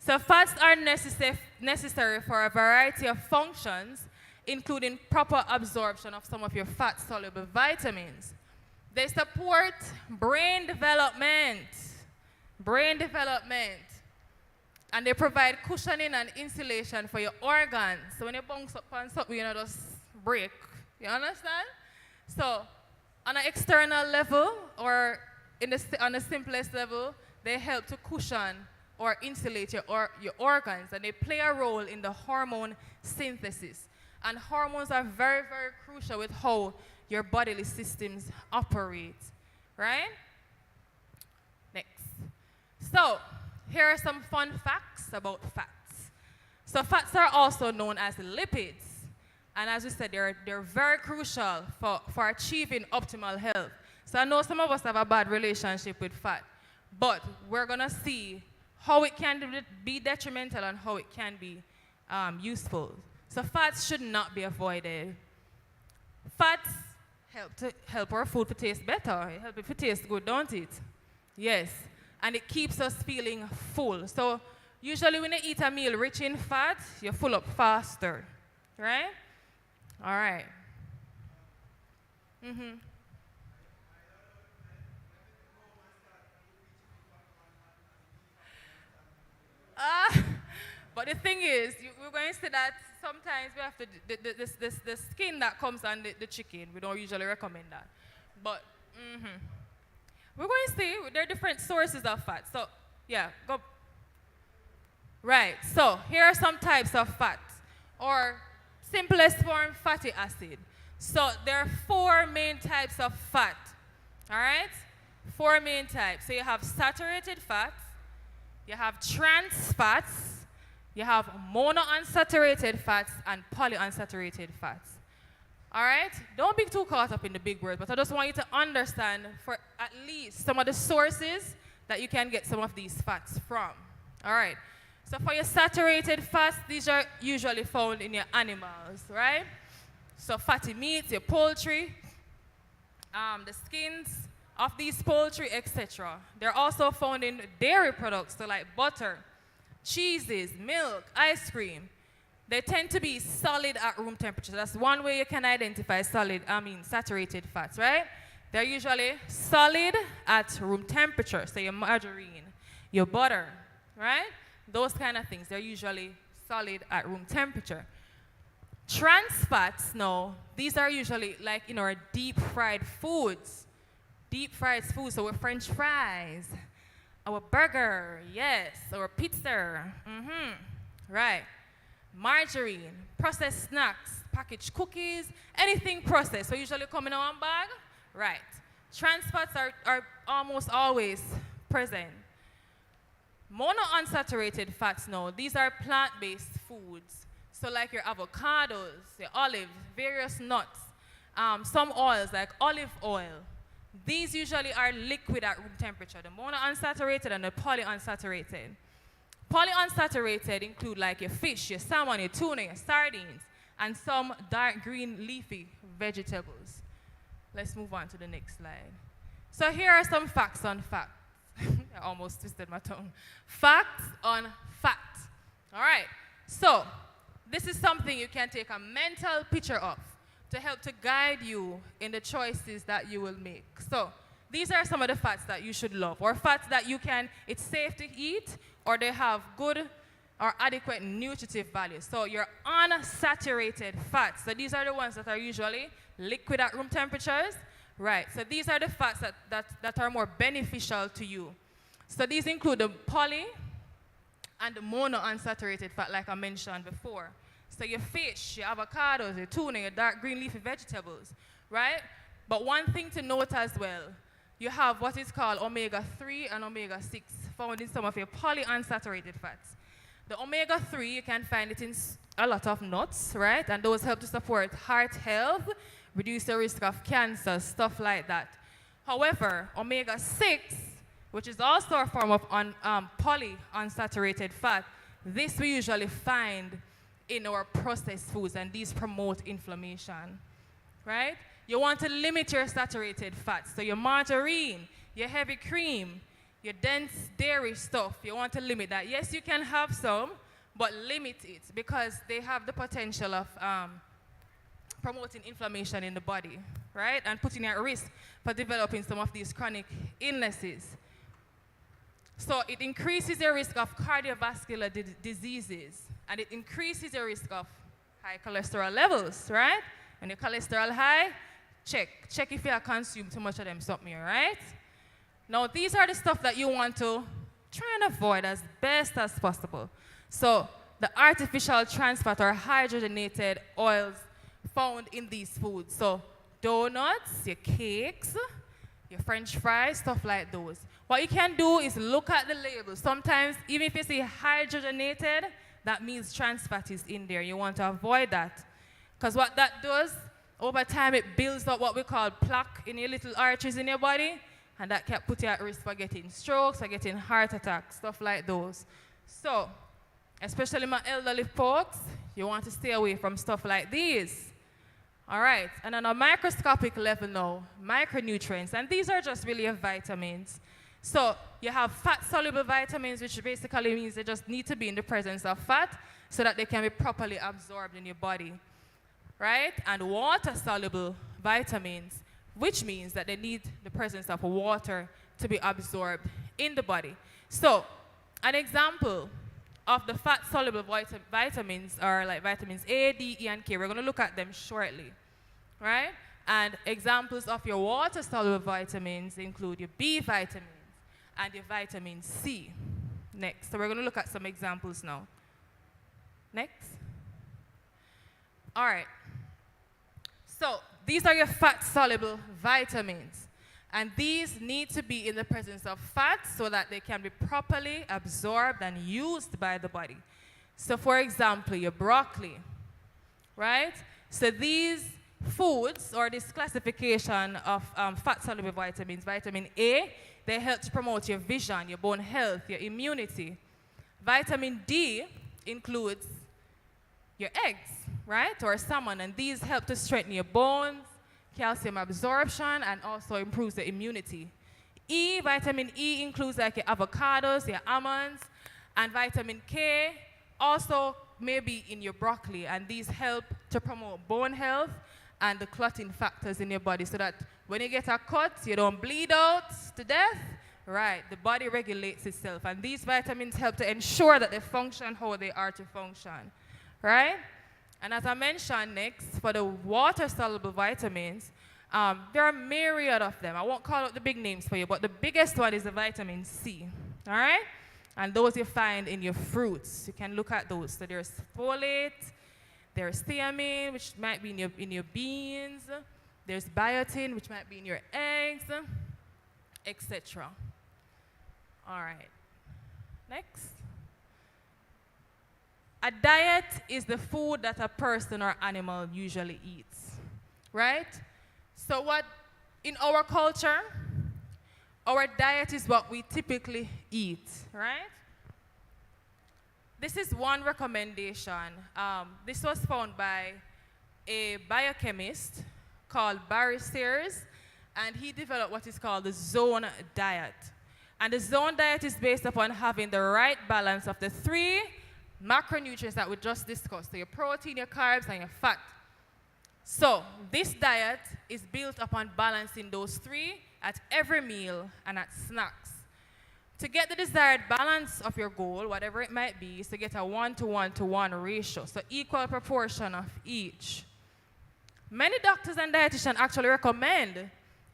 So fats are necessary for a variety of functions, including proper absorption of some of your fat-soluble vitamins. They support brain development, and they provide cushioning and insulation for your organs. So when you bounce up on something, you know, just break. You understand? So on an external level, or on the simplest level, they help to cushion or insulate your organs, and they play a role in the hormone synthesis. And hormones are very, very crucial with how your bodily systems operate, right? Next. So, here are some fun facts about fats. So fats are also known as lipids. And as we said, they're very crucial for achieving optimal health. So I know some of us have a bad relationship with fat, but we're going to see how it can be detrimental and how it can be useful. So fats should not be avoided. Fats help our food to taste better. It helps it to taste good, don't it? Yes. And it keeps us feeling full. So usually when you eat a meal rich in fat, you full up faster, right? All right. But the thing is, we're going to say that sometimes we have to, the skin that comes on the chicken, we don't usually recommend that. But, we're going to see, there are different sources of fat. So, yeah, go. Right, so here are some types of fat, or simplest form, fatty acid. So there are 4 main types of fat, all right? 4 main types. So you have saturated fats, you have trans fats, you have monounsaturated fats, and polyunsaturated fats. All right? Don't be too caught up in the big words, but I just want you to understand for at least some of the sources that you can get some of these fats from. All right? So for your saturated fats, these are usually found in your animals, right? So fatty meats, your poultry, the skins of these poultry, etc. They're also found in dairy products, so like butter, cheeses, milk, ice cream. They tend to be solid at room temperature. That's one way you can identify saturated fats, right? They're usually solid at room temperature. So your margarine, your butter, right? Those kind of things, they're usually solid at room temperature. Trans fats, no, these are usually like in our deep fried foods. Deep fried foods, so our French fries, our burger, yes, our pizza, right. Margarine, processed snacks, packaged cookies, anything processed. So usually come in one bag, right. Trans fats are almost always present. Monounsaturated fats, no, these are plant-based foods. So like your avocados, your olives, various nuts, some oils like olive oil. These usually are liquid at room temperature, the monounsaturated and the polyunsaturated. Polyunsaturated include like your fish, your salmon, your tuna, your sardines, and some dark green leafy vegetables. Let's move on to the next slide. So here are some facts on fat. I almost twisted my tongue. Facts on fat. All right. So this is something you can take a mental picture of to help to guide you in the choices that you will make. So these are some of the fats that you should love, or fats that it's safe to eat, or they have good or adequate nutritive value. So your unsaturated fats. So these are the ones that are usually liquid at room temperatures. Right, so these are the fats that are more beneficial to you. So these include the poly and the monounsaturated fat, like I mentioned before. So your fish, your avocados, your tuna, your dark green leafy vegetables, right? But one thing to note as well, you have what is called omega-3 and omega-6 found in some of your polyunsaturated fats. The omega-3, you can find it in a lot of nuts, right? And those help to support heart health, reduce the risk of cancer, stuff like that. However, omega-6, which is also a form of polyunsaturated fat, this we usually find in our processed foods, and these promote inflammation, right? You want to limit your saturated fats, so your margarine, your heavy cream, your dense dairy stuff, you want to limit that. Yes, you can have some, but limit it because they have the potential of promoting inflammation in the body, right? And putting you at risk for developing some of these chronic illnesses. So it increases your risk of cardiovascular diseases, and it increases your risk of high cholesterol levels, right? When your cholesterol high, check if you have consumed too much of them something, right? Now, these are the stuff that you want to try and avoid as best as possible. So the artificial trans fat or hydrogenated oils found in these foods. So donuts, your cakes, your French fries, stuff like those. What you can do is look at the label. Sometimes, even if you see hydrogenated, that means trans fat is in there. You want to avoid that. Because what that does, over time, it builds up what we call plaque in your little arteries in your body, and that can put you at risk for getting strokes, for getting heart attacks, stuff like those. So, especially my elderly folks, you want to stay away from stuff like these. All right, and on a microscopic level now, micronutrients, and these are just really your vitamins. So you have fat-soluble vitamins, which basically means they just need to be in the presence of fat so that they can be properly absorbed in your body, right? And water-soluble vitamins, which means that they need the presence of water to be absorbed in the body. So an example of the fat-soluble vitamins are like vitamins A, D, E, and K. We're going to look at them shortly, right? And examples of your water-soluble vitamins include your B vitamins and your vitamin C. Next. So we're going to look at some examples now. Next. All right. So these are your fat-soluble vitamins. And these need to be in the presence of fat so that they can be properly absorbed and used by the body. So for example, your broccoli, right? So these foods, or this classification of fat-soluble vitamins, vitamin A, they help to promote your vision, your bone health, your immunity. Vitamin D includes your eggs, right, or salmon, and these help to strengthen your bones, calcium absorption, and also improves the immunity. E, vitamin E includes like your avocados, your almonds, and vitamin K also may be in your broccoli, and these help to promote bone health and the clotting factors in your body so that when you get a cut, you don't bleed out to death. Right, the body regulates itself, and these vitamins help to ensure that they function how they are to function, right? And as I mentioned next, for the water-soluble vitamins, there are a myriad of them. I won't call out the big names for you, but the biggest one is the vitamin C, all right? And those you find in your fruits. You can look at those. So there's folate, there's thiamine, which might be in your beans, there's biotin, which might be in your eggs, etc. All right, next. A diet is the food that a person or animal usually eats, right? So what, in our culture, our diet is what we typically eat, right? This is one recommendation. This was found by a biochemist called Barry Sears, and he developed what is called the zone diet. And the zone diet is based upon having the right balance of the three macronutrients that we just discussed, so your protein, your carbs, and your fat. So this diet is built upon balancing those three at every meal and at snacks. To get the desired balance of your goal, whatever it might be, is to get a 1:1:1 ratio, so equal proportion of each. Many doctors and dietitians actually recommend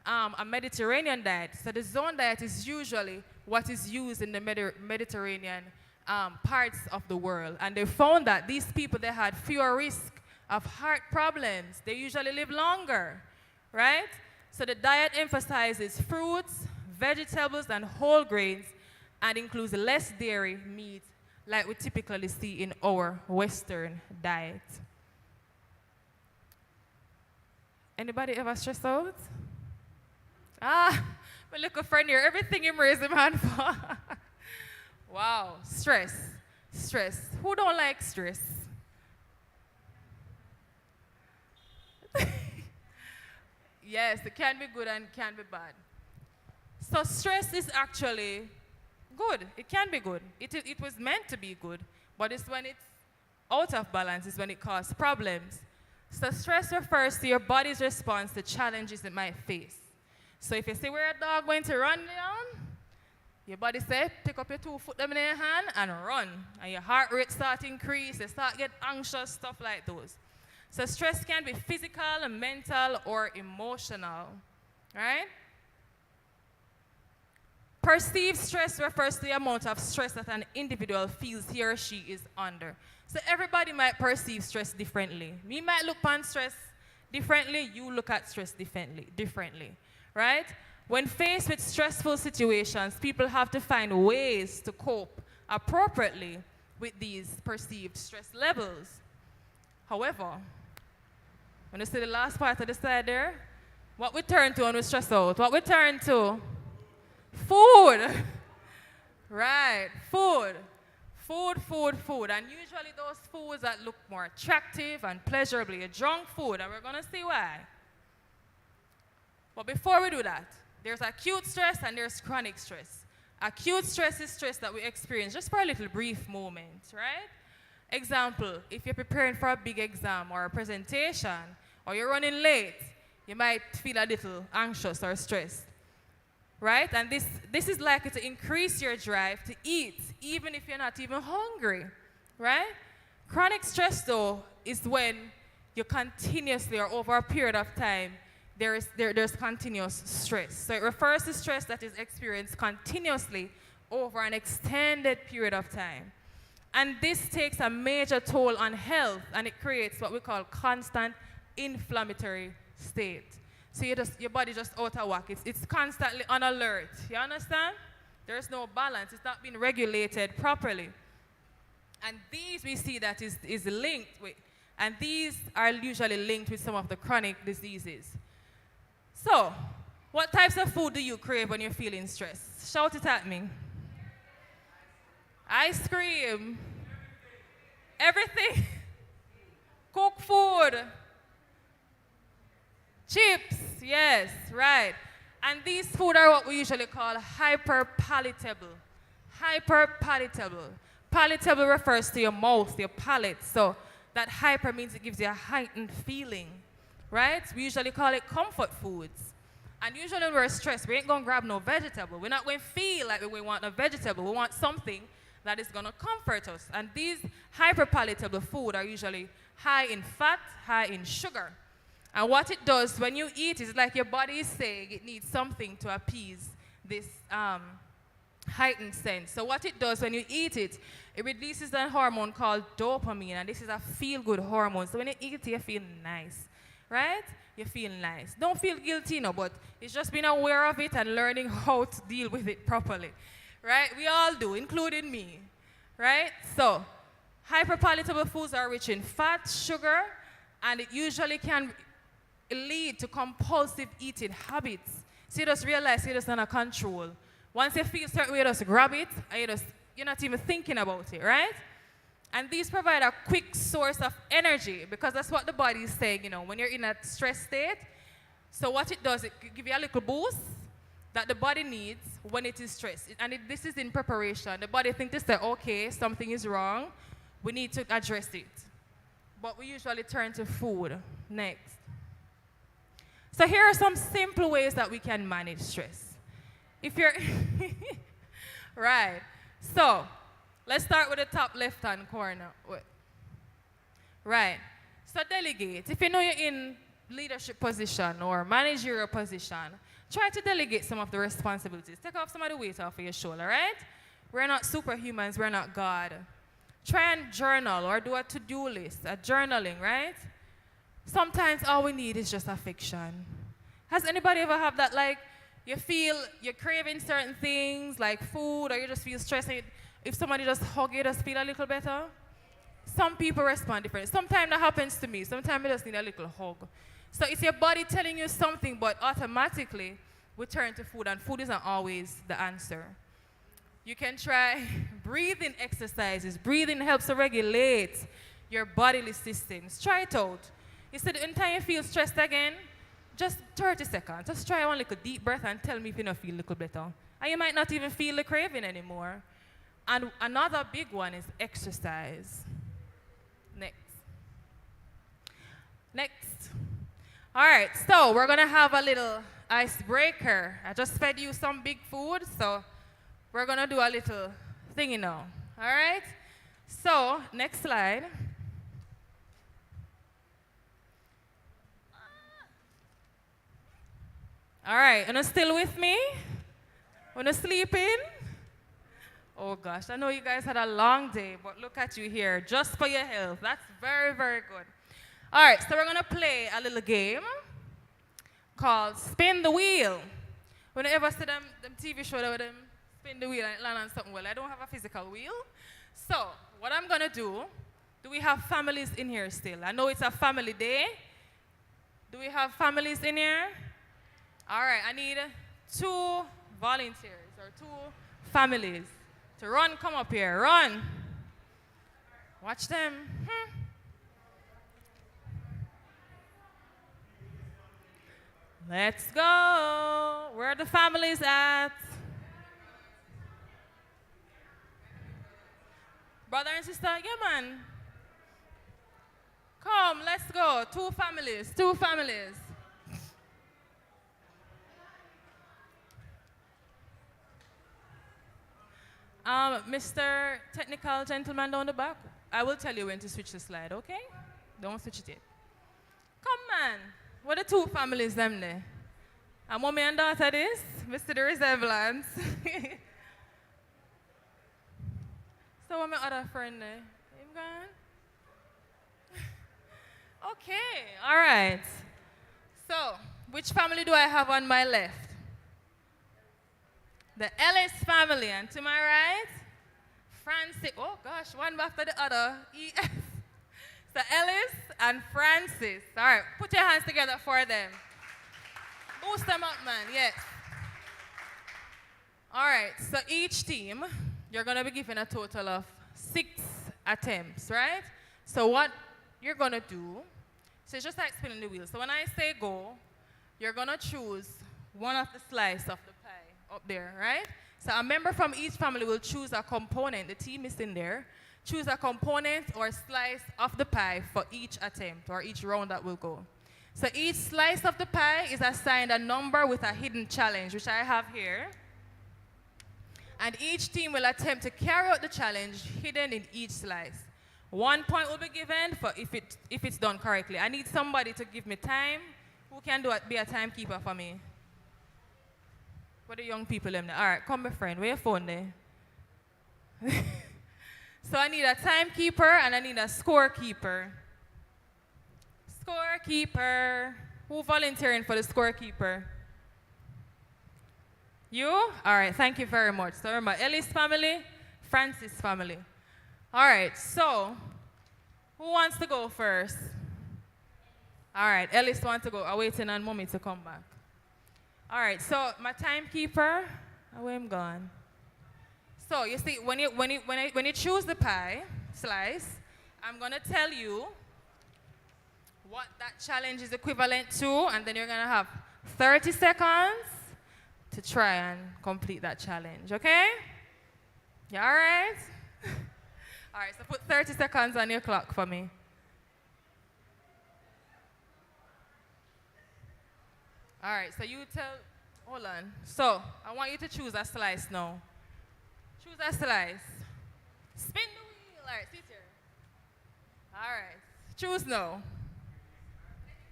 a Mediterranean diet. So the zone diet is usually what is used in the Mediterranean parts of the world. And they found that these people, they had fewer risk of heart problems. They usually live longer, right? So the diet emphasizes fruits, vegetables, and whole grains, and includes less dairy, meat, like we typically see in our Western diet. Anybody ever stressed out? My little friend here, everything him raise him hand for. Wow, stress. Who don't like stress? Yes, it can be good and can be bad. So stress is actually good. It can be good. It was meant to be good. But it's when it's out of balance, is when it causes problems. So stress refers to your body's response to challenges it might face. So if you see where a dog going to run down, your body says, pick up your 2 foot them in your hand and run. And your heart rate start to increase, you start get anxious, stuff like those. So stress can be physical, mental, or emotional, right? Perceived stress refers to the amount of stress that an individual feels he or she is under. So everybody might perceive stress differently. Me might look upon stress differently, you look at stress differently, right? When faced with stressful situations, people have to find ways to cope appropriately with these perceived stress levels. However, when you see the last part of the slide there, what we turn to when we stress out? What we turn to? Food. Right, food. Food. And usually those foods that look more attractive and pleasurably, junk food, and we're going to see why. But before we do that, there's acute stress and there's chronic stress. Acute stress is stress that we experience just for a little brief moment, right? Example, if you're preparing for a big exam or a presentation, or you're running late, you might feel a little anxious or stressed, right? And this is likely to increase your drive to eat, even if you're not even hungry, right? Chronic stress, though, is when you continuously, or over a period of time, there's continuous stress. So it refers to stress that is experienced continuously over an extended period of time. And this takes a major toll on health, and it creates what we call constant inflammatory state. So your body just out of whack. It's constantly on alert. You understand? There's no balance. It's not being regulated properly. And these we see that is linked with, and these are usually linked with some of the chronic diseases. So, what types of food do you crave when you're feeling stressed? Shout it at me. Ice cream. Everything. Cooked food. Chips. Yes, right. And these food are what we usually call hyperpalatable. Hyperpalatable. Palatable refers to your mouth, your palate. So that hyper means it gives you a heightened feeling, right? We usually call it comfort foods. And usually when we're stressed, we ain't going to grab no vegetable. We're not going to feel like we want a vegetable. We want something that is going to comfort us. And these hyperpalatable food are usually high in fat, high in sugar. And what it does when you eat is like your body is saying it needs something to appease this heightened sense. So what it does when you eat it, it releases a hormone called dopamine, and this is a feel-good hormone. So when you eat it, you feel nice, right? You feel nice. Don't feel guilty, no, but it's just being aware of it and learning how to deal with it properly, right? We all do, including me, right? So hyperpalatable foods are rich in fat, sugar, and it usually can lead to compulsive eating habits. So you just realize you're just under control. Once you feel certain way, you just grab it, and you're not even thinking about it, right? And these provide a quick source of energy, because that's what the body is saying, you know, when you're in a stress state. So what it does, it gives you a little boost that the body needs when it is stressed. This is in preparation. The body thinks this, that, okay, something is wrong. We need to address it. But we usually turn to food next. So here are some simple ways that we can manage stress. If you're, right. So, let's start with the top left-hand corner. Right. So delegate. If you know you're in leadership position or managerial position, try to delegate some of the responsibilities. Take off some of the weight off of your shoulder, right? We're not superhumans, we're not God. Try and journal or do a to-do list, a journaling, right? Sometimes all we need is just affection. Has anybody ever have that, like, you feel you're craving certain things like food, or you just feel stressed? If somebody just hug you, just feel a little better? Some people respond differently. Sometimes that happens to me. Sometimes I just need a little hug. So it's your body telling you something, but automatically we turn to food, and food isn't always the answer. You can try breathing exercises. Breathing helps to regulate your bodily systems. Try it out. You said anytime you feel stressed again, just 30 seconds. Just try one little deep breath and tell me if you don't feel a little better. And you might not even feel the craving anymore. And another big one is exercise. Next. All right, so we're going to have a little icebreaker. I just fed you some big food, so we're going to do a little thingy now. All right? So, next slide. All right, you still with me? Wanna sleeping? Oh gosh, I know you guys had a long day, but look at you here, just for your health. That's very, very good. All right, so we're gonna play a little game called Spin the Wheel. When you ever see them TV show where them spin the wheel and land on something, well, I don't have a physical wheel. So, what I'm gonna do we have families in here still? I know it's a family day. Do we have families in here? All right, I need 2 volunteers or 2 families to run. Come up here, run. Watch them. Let's go. Where are the families at? Brother and sister, yeah, man. Come, let's go. 2 families, 2 families. Mr. Technical Gentleman down the back, I will tell you when to switch the slide, okay? Don't switch it yet. Come, man. What are the 2 families them there? And mommy and daughter this? Mr. The resemblance. So what my other friend there? Him gone? Okay, all right. So, which family do I have on my left? The Ellis family, and to my right, Francis. Oh gosh, one after the other. EF. So Ellis and Francis. All right, put your hands together for them. Boost them up, man. Yes. All right. So each team, you're gonna be given a total of 6 attempts, right? So what you're gonna do? So it's just like spinning the wheel. So when I say go, you're gonna choose one of the slices of the pie up there, right? So a member from each family will choose a component. The team is in there. Choose a component or slice of the pie for each attempt or each round that will go. So each slice of the pie is assigned a number with a hidden challenge, which I have here. And each team will attempt to carry out the challenge hidden in each slice. 1 point will be given for if it's done correctly. I need somebody to give me time. Who can be a timekeeper for me? What are the young people in there? All right, come, my friend. Where your phone there? So I need a timekeeper and I need a scorekeeper. Scorekeeper. Who volunteering for the scorekeeper? You? All right, thank you very much. So remember, Ellis family, Francis family. All right, so who wants to go first? All right, Ellis wants to go. I'm waiting on mommy to come back. All right, so my timekeeper, where am gone? So you see, when you choose the pie slice, I'm gonna tell you what that challenge is equivalent to, and then you're gonna have 30 seconds to try and complete that challenge, okay? You all right? All right, so put 30 seconds on your clock for me. All right, so you tell, hold on. So I want you to choose a slice now. Choose a slice. Spin the wheel. All right, sit here. All right, choose now.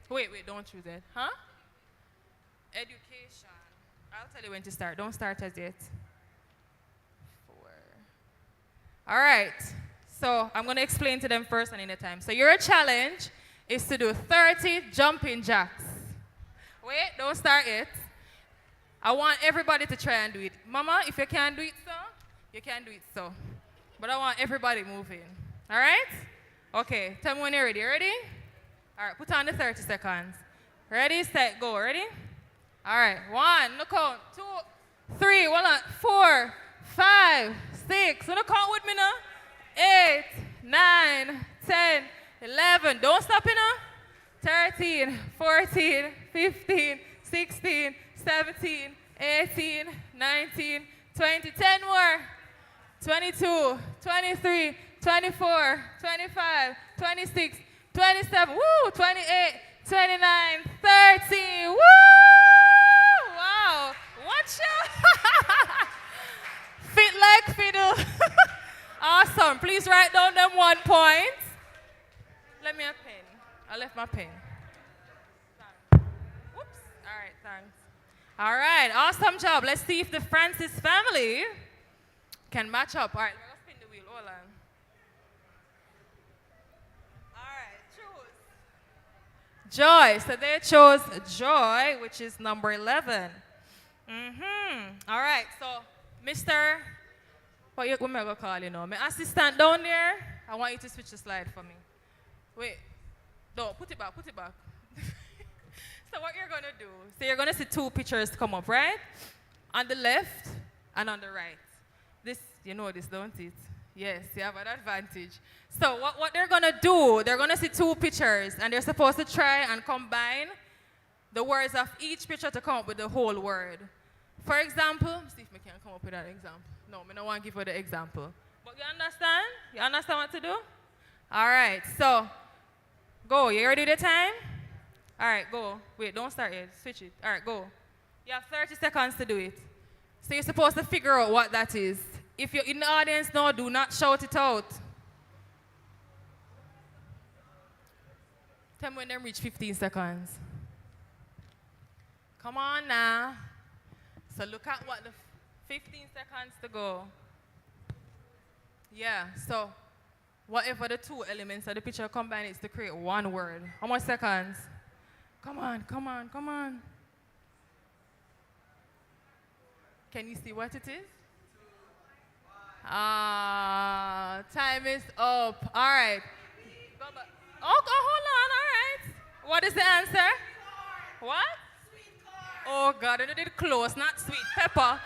Wait, don't choose it. Huh? Education. I'll tell you when to start. Don't start as yet. 4. All right. So I'm going to explain to them first and in the time. So your challenge is to do 30 jumping jacks. Wait, don't start it. I want everybody to try and do it. Mama, if you can't do it so, you can't do it so. But I want everybody moving. All right? Okay, tell me when you're ready. Ready? All right, put on the 30 seconds. Ready, set, go. Ready? All right, 1, look out, 2, 3, 4, 5, 6. Look count with me now. 8, 9, 10, 11. Don't stop, 30, 13, 14, 15, 16, 17, 18, 19, 20, 10 more. 22, 23, 24, 25, 26, 27, woo, 28, 29, 30, woo! Wow, watch out! Fit like fiddle. Awesome, please write down them 1 point. Let me a pen. I left my pen. Whoops, all right, thanks. All right, awesome job. Let's see if the Francis family can match up. All right, we're gonna spin the wheel, hold on. All right, choose. Joy, so they chose Joy, which is number 11. All right, so Mr. What am I gonna call you now? My assistant down there, I want you to switch the slide for me. Wait, no, put it back, put it back. So what you're gonna do, so you're gonna see 2 pictures come up, right? On the left and on the right. This, you know this, don't it? Yes, you have an advantage. So what they're gonna do, they're gonna see 2 pictures and they're supposed to try and combine the words of each picture to come up with the whole word. For example, see if I can come up with that example. No, I don't want to give you the example. But you understand? You understand what to do? All right, so go. You ready the time? All right, go. Wait, don't start yet. Switch it. All right, go. You have 30 seconds to do it. So you're supposed to figure out what that is. If you're in the audience now, do not shout it out. Tell me when them reach 15 seconds. Come on now. So look at what the 15 seconds to go. Yeah, so whatever the 2 elements of the picture combine is to create 1 word. How much seconds? Come on, come on, come on. Can you see what it is? Time is up. All right. Oh, hold on, all right. What is the answer? What? Oh, God, I did close, not sweet. Pepper.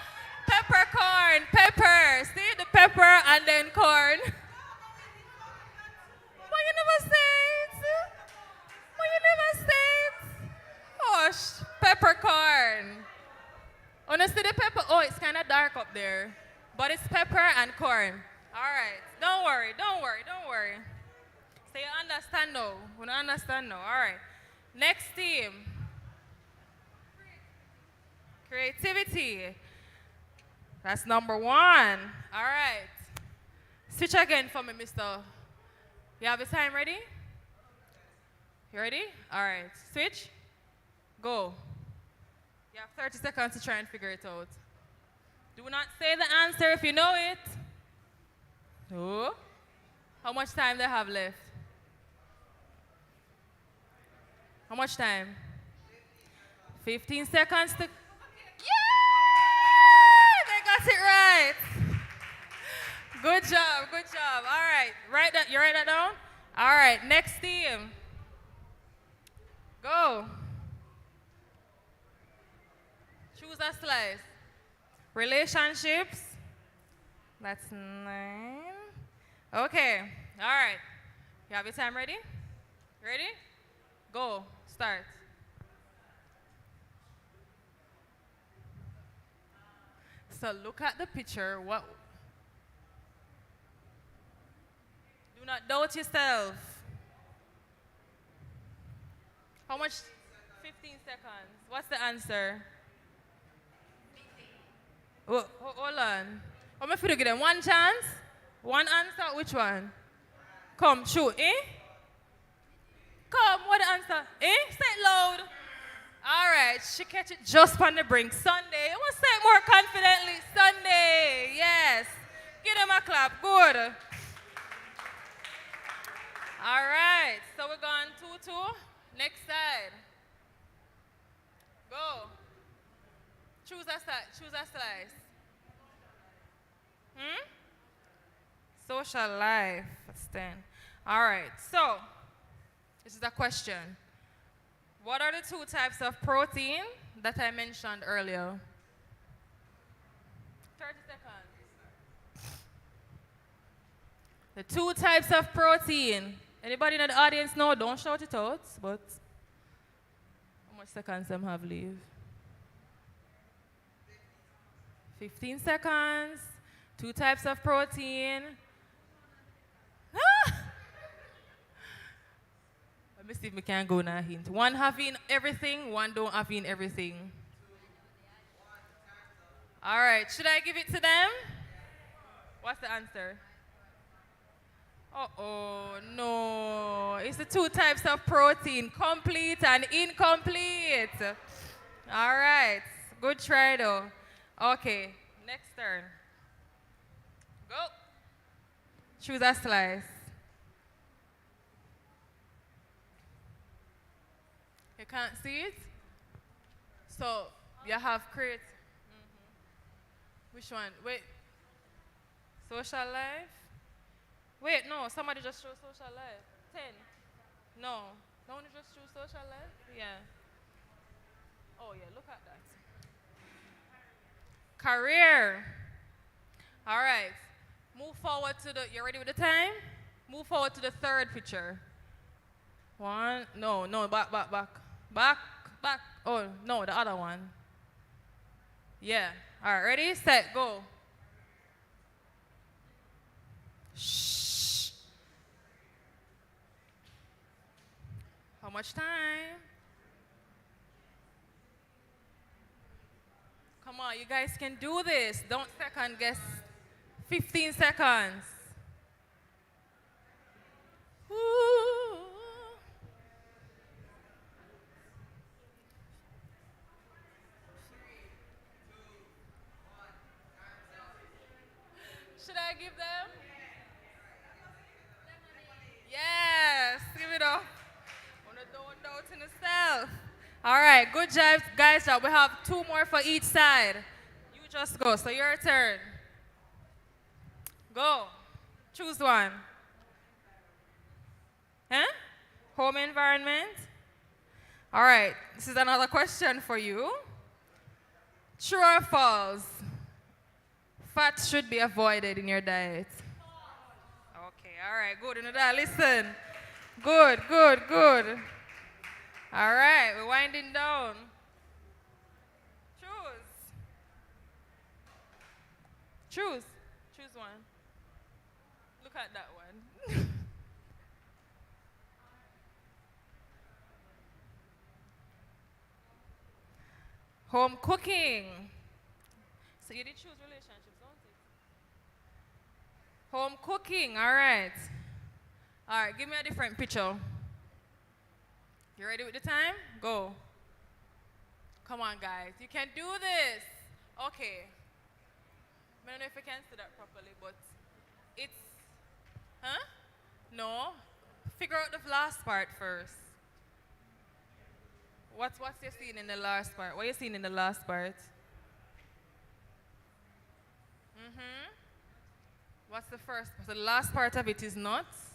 Peppercorn, pepper. See, the pepper and then corn. Why you never say it? Why you never say it? Gosh, peppercorn. Honestly, the pepper, oh, it's kind of dark up there. But it's pepper and corn. All right, don't worry, don't worry, don't worry. So you understand now. We don't understand now. All right. Next team. Creativity. That's number 1. All right. Switch again for me, mister. You have your time ready? You ready? All right. Switch. Go. You have 30 seconds to try and figure it out. Do not say the answer if you know it. Oh. How much time do I have left? How much time? 15 seconds to... Got it right. Good job, good job. All right, you write that down? All right, next team. Go. Choose a slice. Relationships. That's 9. Okay, all right. You have your time ready? Ready? Go, start. So look at the picture. What? Do not doubt yourself. How much? 15 seconds. What's the answer? 15. Hold on. How many people get them? 1 chance? 1 answer? Which one? Come, shoot. Eh? Come, what the answer? Eh? Say it loud. All right, she catch it just on the brink. Sunday. I want to say it more confidently. Sunday. Yes. Give them a clap. Good. All right. So we're going 2-2. Next side. Go. Choose a side. Choose a slice. Social life. That's 10. All right. So this is a question. What are the 2 types of protein that I mentioned earlier? 30 seconds. The 2 types of protein. Anybody in the audience know? Don't shout it out, but How much seconds them have leave? 15 seconds. 2 types of protein. Ah! Let me see if we can go now hint. One having everything, one don't having everything. All right, should I give it to them? What's the answer? Uh-oh, no. It's the 2 types of protein, complete and incomplete. All right, good try though. Okay, next turn. Go. Choose a slice. You can't see it? So, you have crate. Which one? Wait. Social life? Wait, no, somebody just chose social life. 10. No. Someone just chose social life? Yeah. Oh, yeah, look at that. Career. All right. Move forward to the, you ready with the time? Move forward to the 3rd picture. 1, no, back. Oh, no, the other one. Yeah. All right, ready, set, go. Shh. How much time? Come on, you guys can do this. Don't second guess. 15 seconds. Ooh. Should I give them? Yes, give it up. Don't doubt in yourself. All right, good job, guys. We have 2 more for each side. You just go. So your turn. Go. Choose one. Huh? Home environment. All right, this is another question for you. True or false? Fat should be avoided in your diet. Okay, all right, good. You know that. Listen. Good. All right, we're winding down. Choose one. Look at that one. Home cooking. So you did choose relationships, don't you? Home cooking, all right. All right, give me a different picture. You ready with the time? Go. Come on, guys. You can do this. Okay. I don't know if I can see that properly, but it's, huh? No. Figure out the last part first. What's you seeing in the last part? What are you seeing in the last part? What's the first? So the last part of it is nuts.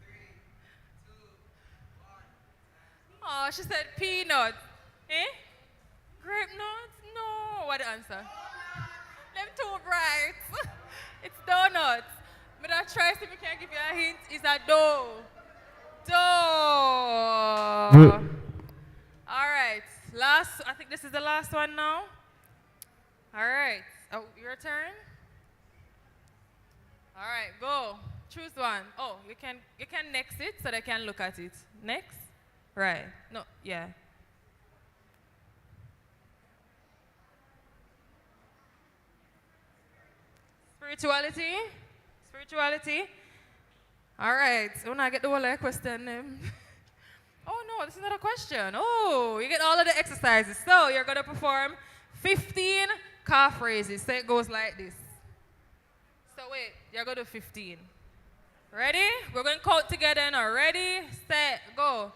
3, 2, 1. Oh, she said peanuts. Eh? Grape nuts? No. What the answer? Them too bright. It's donuts. But I try to see if I can give you a hint. It's a dough. All right. I think this is the last one now. All right. Oh, your turn. All right, go. Choose one. Oh, you can next it so they can look at it. Next. Right. No, yeah. Spirituality. All right. When I get the whole question. Oh no, this is not a question. Oh, you get all of the exercises. So you're gonna perform 15 calf raises. So it goes like this. So wait, you're gonna do 15. Ready? We're going to count together now. Ready, set, go.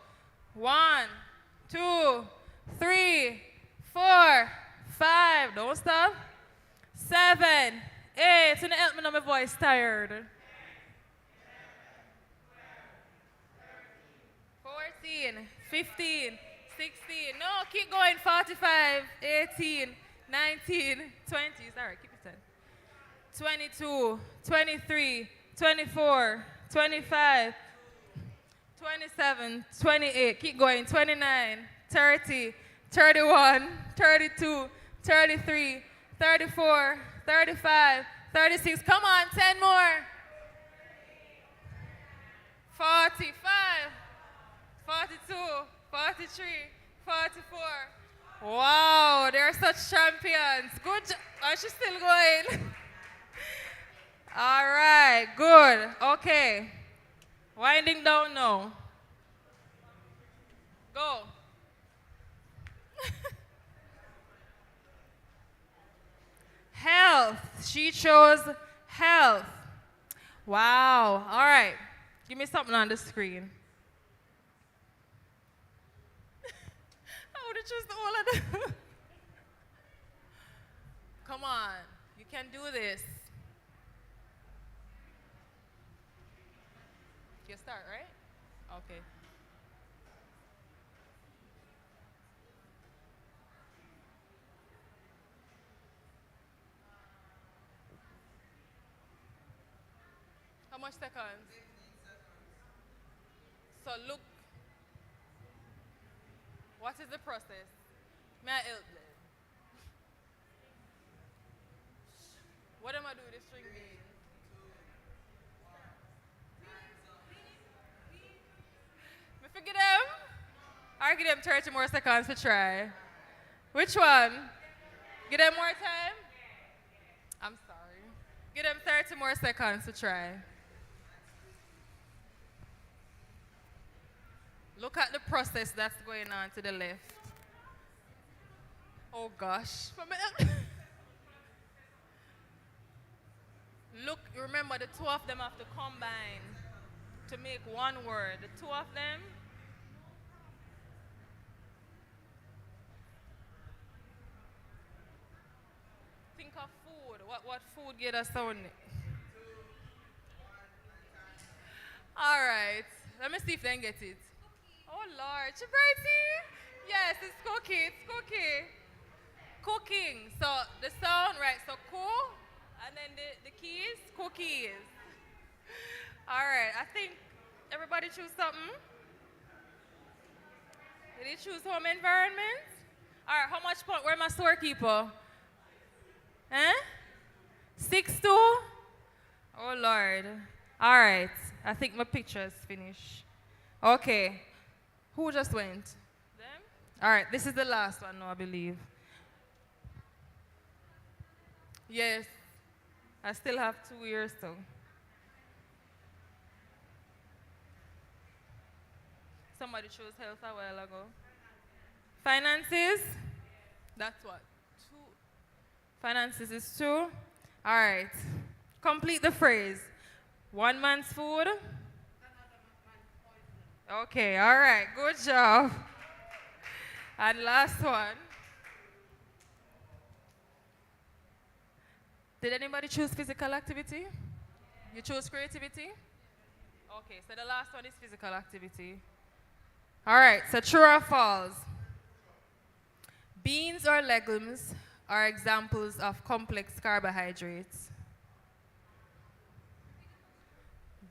1, 2, 3, 4, 5. Don't stop. 7, 8. So help me now, my voice tired. 14, 15, 16. No, keep going. 45, 18, 19, 20. Sorry, keep it 10. 22, 23, 24, 25, 27, 28, keep going, 29, 30, 31, 32, 33, 34, 35, 36. Come on, 10 more. 45, 42, 43, 44. Wow, they're such champions. Good job. Oh, she's still going. All right, good. Okay. Winding down now. Go. Health. She chose health. Wow. All right. Give me something on the screen. I would have chosen all of them. Come on. You can do this. You start, right? Okay. How much seconds? So look, what is the process? May I help them? What am I doing with the string bean? Me forget them? I give them 30 more seconds to try. Which one? Give them more time? I'm sorry. Give them 30 more seconds to try. Look at the process that's going on to the left. Oh gosh. Look, remember the two of them have to combine to make one word. The two of them. Think of food. What food get us on it? All right. Let me see if they can get it. Oh Lord, Chibrity? Yes, it's cookie. It's cookie. Cooking. So the sound, right? So cool, and then the keys, cookies. All right. I think everybody choose something. Did you choose home environment? All right. How much point? Where my storekeeper? Eh? 6-2. Oh Lord. All right. I think my picture is finished. Okay. Who just went? Them? All right, this is the last one now, I believe. Yes. I still have 2 years though. Somebody chose health a while ago. Finances? That's what? 2. Finances is 2. All right. Complete the phrase. One man's food. Okay, all right, good job. And last one. Did anybody choose physical activity? You chose creativity? Okay, so the last one is physical activity. All right, so true or false? Beans or legumes are examples of complex carbohydrates.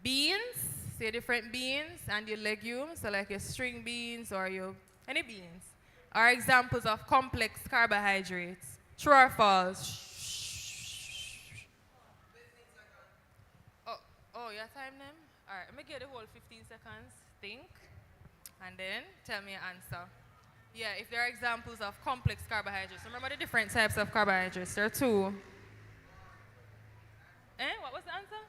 Beans, say different beans, and your legumes, so like your string beans or your any beans, are examples of complex carbohydrates. True or false? Oh, you time them? All right, let me get the whole 15 seconds, think, and then tell me your answer. Yeah, if there are examples of complex carbohydrates. Remember the different types of carbohydrates. There are 2. What was the answer?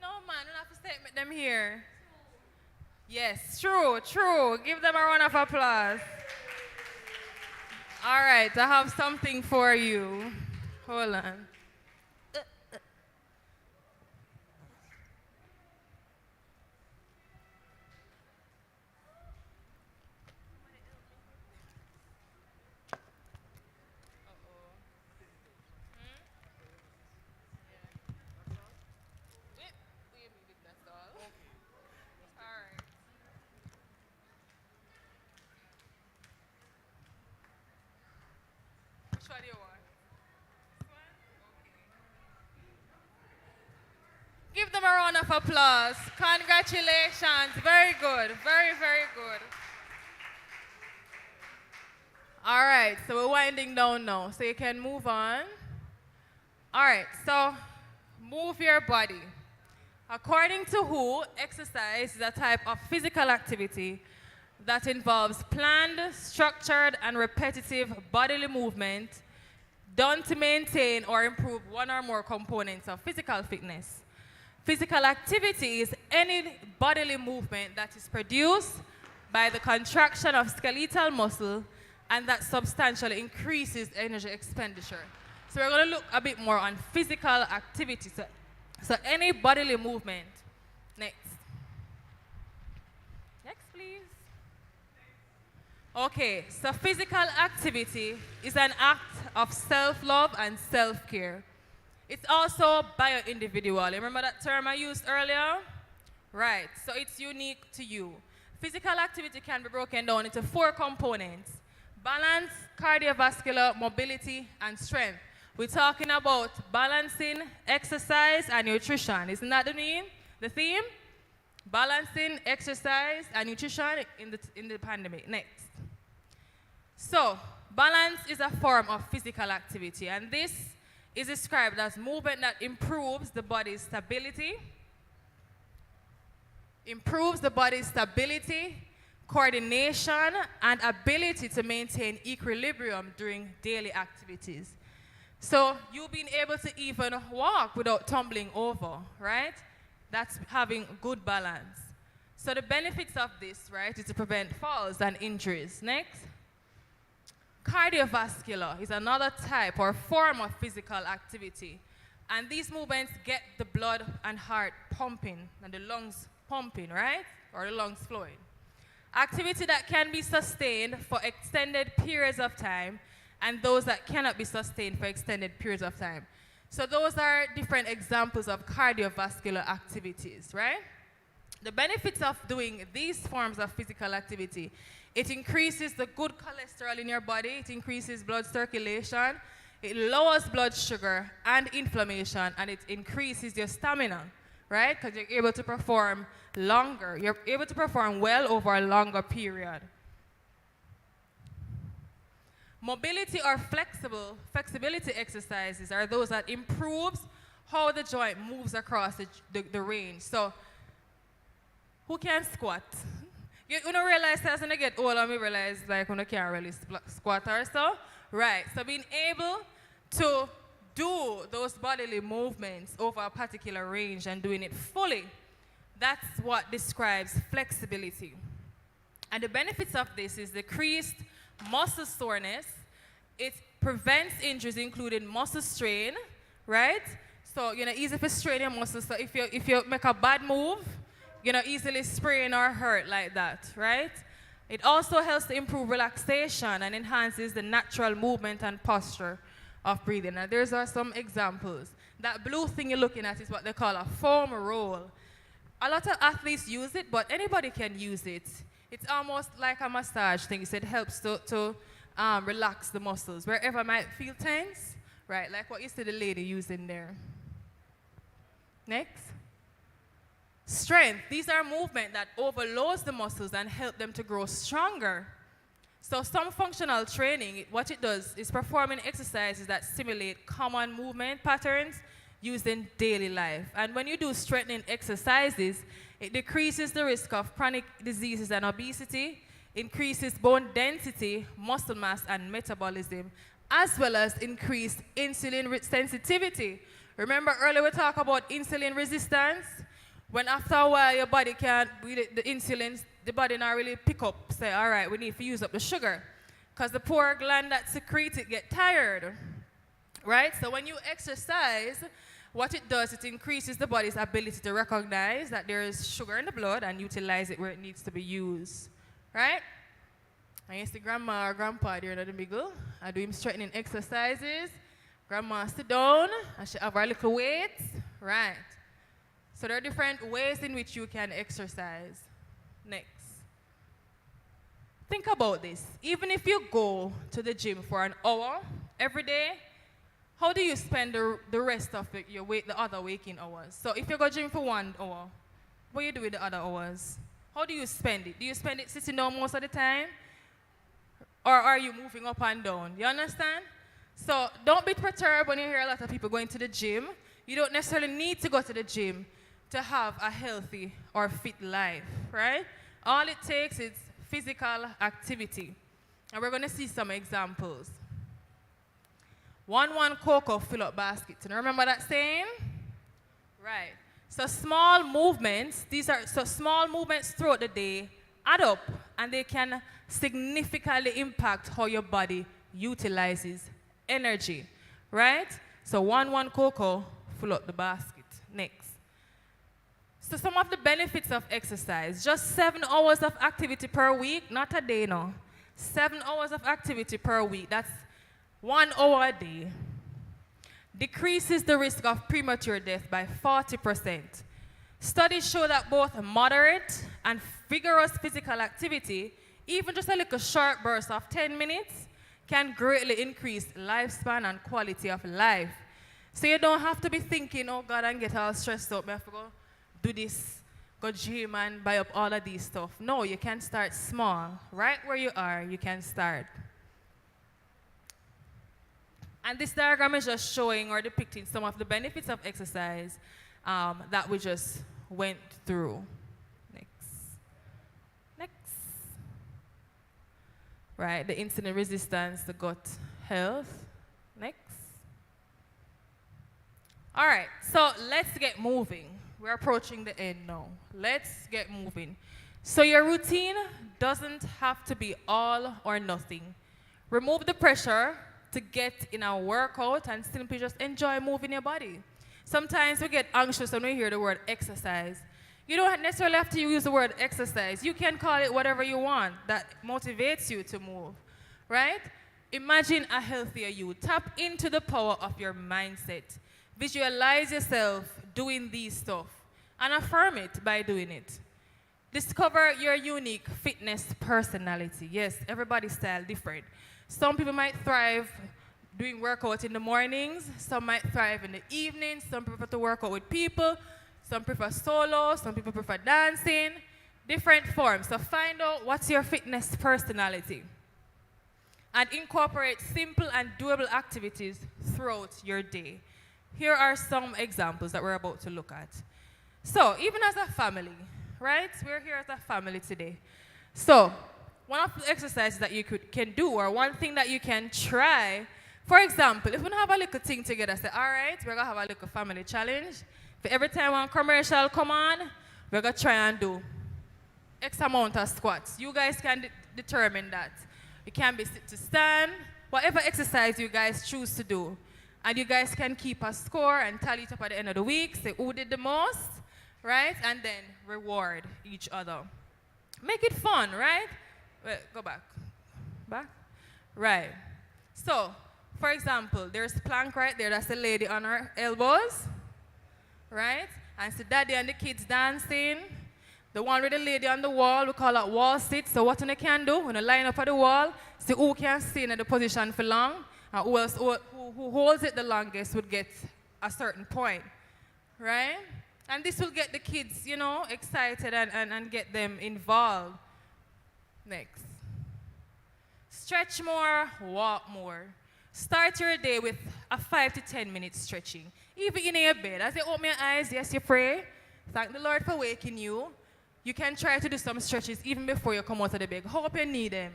No, man, you don't have to statement them here. Yes, true. Give them a round of applause. All right, I have something for you. Hold on. Give them a round round of applause. Congratulations. Very good. Very, very good. All right, so we're winding down now, so you can move on. All right, so move your body. According to WHO, exercise is a type of physical activity that involves planned, structured, and repetitive bodily movement done to maintain or improve one or more components of physical fitness. Physical activity is any bodily movement that is produced by the contraction of skeletal muscle and that substantially increases energy expenditure. So we're going to look a bit more on physical activity. So any bodily movement. Next. Next, please. Okay, so physical activity is an act of self-love and self-care. It's also bio-individual. Remember that term I used earlier? Right, so it's unique to you. Physical activity can be broken down into 4 components: balance, cardiovascular, mobility, and strength. We're talking about balancing, exercise, and nutrition. Isn't that the theme? Balancing, exercise, and nutrition in the pandemic. Next. So, balance is a form of physical activity, and this is described as movement that improves the body's stability, coordination, and ability to maintain equilibrium during daily activities. So you being able to even walk without tumbling over, right? That's having good balance. So the benefits of this, right, is to prevent falls and injuries. Next. Cardiovascular is another type or form of physical activity. And these movements get the blood and heart pumping and the lungs pumping, right? Or the lungs flowing. Activity that can be sustained for extended periods of time and those that cannot be sustained for extended periods of time. So those are different examples of cardiovascular activities, right? The benefits of doing these forms of physical activity: it increases the good cholesterol in your body, it increases blood circulation, it lowers blood sugar and inflammation, and it increases your stamina, right? Because you're able to perform longer. You're able to perform well over a longer period. Mobility or flexibility exercises are those that improves how the joint moves across the range. So, who can squat? You don't realize that when you get older, we realize like when you can't really squat or so. Right, so being able to do those bodily movements over a particular range and doing it fully, that's what describes flexibility. And the benefits of this is decreased muscle soreness. It prevents injuries, including muscle strain, right? So, easy for strain your muscles. So if you make a bad move, easily sprain or hurt like that, right? It also helps to improve relaxation and enhances the natural movement and posture of breathing. Now, there's some examples. That blue thing you're looking at is what they call a foam roll. A lot of athletes use it, but anybody can use it. It's almost like a massage thing. It helps to relax the muscles. Wherever might feel tense, right? Like what you see the lady using there. Next. Strength. These are movements that overloads the muscles and help them to grow stronger. So some functional training, what it does is performing exercises that simulate common movement patterns used in daily life. And when you do strengthening exercises, it decreases the risk of chronic diseases and obesity, increases bone density, muscle mass, and metabolism, as well as increased insulin sensitivity. Remember earlier we talked about insulin resistance? When after a while your body can't, the insulin, the body not really pick up, say, all right, we need to use up the sugar. Because the poor gland that secretes it get tired, right? So when you exercise, what it does, it increases the body's ability to recognize that there is sugar in the blood and utilize it where it needs to be used, right? And you see grandma or grandpa there in the middle, I do him strengthening exercises. Grandma sit down and she have her little weights, right? So there are different ways in which you can exercise. Next. Think about this. Even if you go to the gym for an hour every day, how do you spend the rest of the other waking hours? So if you go gym for 1 hour, what do you do with the other hours? How do you spend it? Do you spend it sitting down most of the time? Or are you moving up and down? You understand? So don't be perturbed when you hear a lot of people going to the gym. You don't necessarily need to go to the gym to have a healthy or fit life, right? All it takes is physical activity. And we're going to see some examples. 1 cocoa fill up basket. And remember that saying? Right. So small movements, small movements throughout the day add up, and they can significantly impact how your body utilizes energy, right? So 1 cocoa fill up the basket. Next. So some of the benefits of exercise, just 7 hours of activity per week, not a day, no. 7 hours of activity per week, that's 1 hour a day. Decreases the risk of premature death by 40%. Studies show that both moderate and vigorous physical activity, even just a little short burst of 10 minutes, can greatly increase lifespan and quality of life. So you don't have to be thinking, oh God, and get all stressed out. I have to go do this, go gym and buy up all of these stuff. No, you can start small. Right where you are, you can start. And this diagram is just showing or depicting some of the benefits of exercise that we just went through. Next. Right, the insulin resistance, the gut health. Next. All right, so let's get moving. We're approaching the end now. Let's get moving. So your routine doesn't have to be all or nothing. Remove the pressure to get in a workout and simply just enjoy moving your body. Sometimes we get anxious when we hear the word exercise. You don't necessarily have to use the word exercise. You can call it whatever you want that motivates you to move, right? Imagine a healthier you. Tap into the power of your mindset. Visualize yourself doing these stuff and affirm it by doing it. Discover your unique fitness personality. Yes, everybody's style different. Some people might thrive doing workout in the mornings. Some might thrive in the evenings. Some prefer to work out with people. Some prefer solo. Some people prefer dancing. Different forms. So find out what's your fitness personality. And incorporate simple and doable activities throughout your day. Here are some examples that we're about to look at. So even as a family, right? We're here as a family today. So one of the exercises that you can do, or one thing that you can try, for example, if we don't have a little thing together, say, all right, we're going to have a little family challenge. For every time one commercial come on, we're going to try and do X amount of squats. You guys can determine that. It can be sit to stand, whatever exercise you guys choose to do. And you guys can keep a score and tally it up at the end of the week, say who did the most, right? And then reward each other. Make it fun, right? Wait, go back. Back? Right. So, for example, there's plank right there. That's the lady on her elbows, right? And so daddy and the kids dancing. The one with the lady on the wall, we call that wall sit. So what you can do, when you line up at the wall, see who can stay in the position for long, and who holds it the longest would get a certain point, right? And this will get the kids, you know, excited and get them involved. Next. Stretch more, walk more. Start your day with a 5 to 10 minute stretching. Even in your bed, as you open your eyes, yes, you pray. Thank the Lord for waking you. You can try to do some stretches even before you come out of the bed. Hope you need them,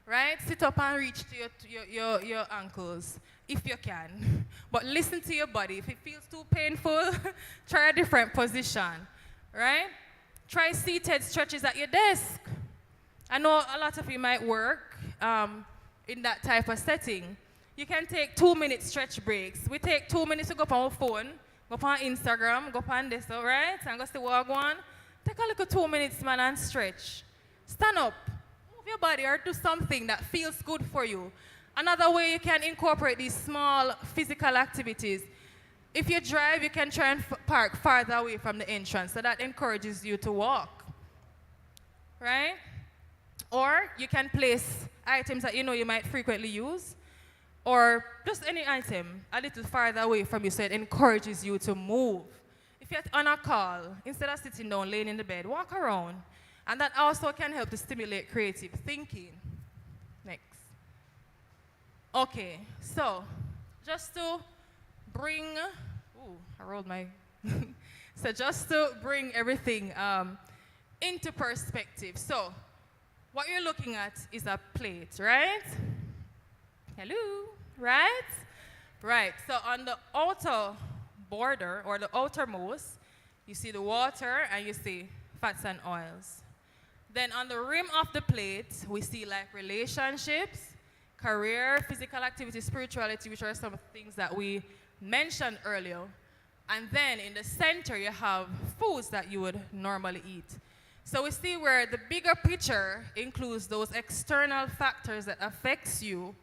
right? Sit up and reach to your ankles, if you can. But listen to your body. If it feels too painful, try a different position, right? Try seated stretches at your desk. I know a lot of you might work in that type of setting. You can take 2-minute stretch breaks. We take 2 minutes to go up on our phone, go up on Instagram, go up on this, all right? And go see what one. Take a little 2 minutes, man, and stretch. Stand up, move your body, or do something that feels good for you. Another way you can incorporate these small physical activities. If you drive, you can try and park farther away from the entrance, so that encourages you to walk, right? Or you can place items that you know you might frequently use. or just any item a little farther away from you so it encourages you to move. If you're on a call, instead of sitting down, laying in the bed, walk around. And that also can help to stimulate creative thinking. Next. Okay, so just to bring, I rolled my, so just to bring everything into perspective. So what you're looking at is a plate, right? Hello, right? Right, so on the outer border, or the outermost, you see the water and you see fats and oils. Then on the rim of the plate, we see like relationships, career, physical activity, spirituality, which are some of the things that we mentioned earlier. And then in the center, you have foods that you would normally eat. So we see where the bigger picture includes those external factors that affects you.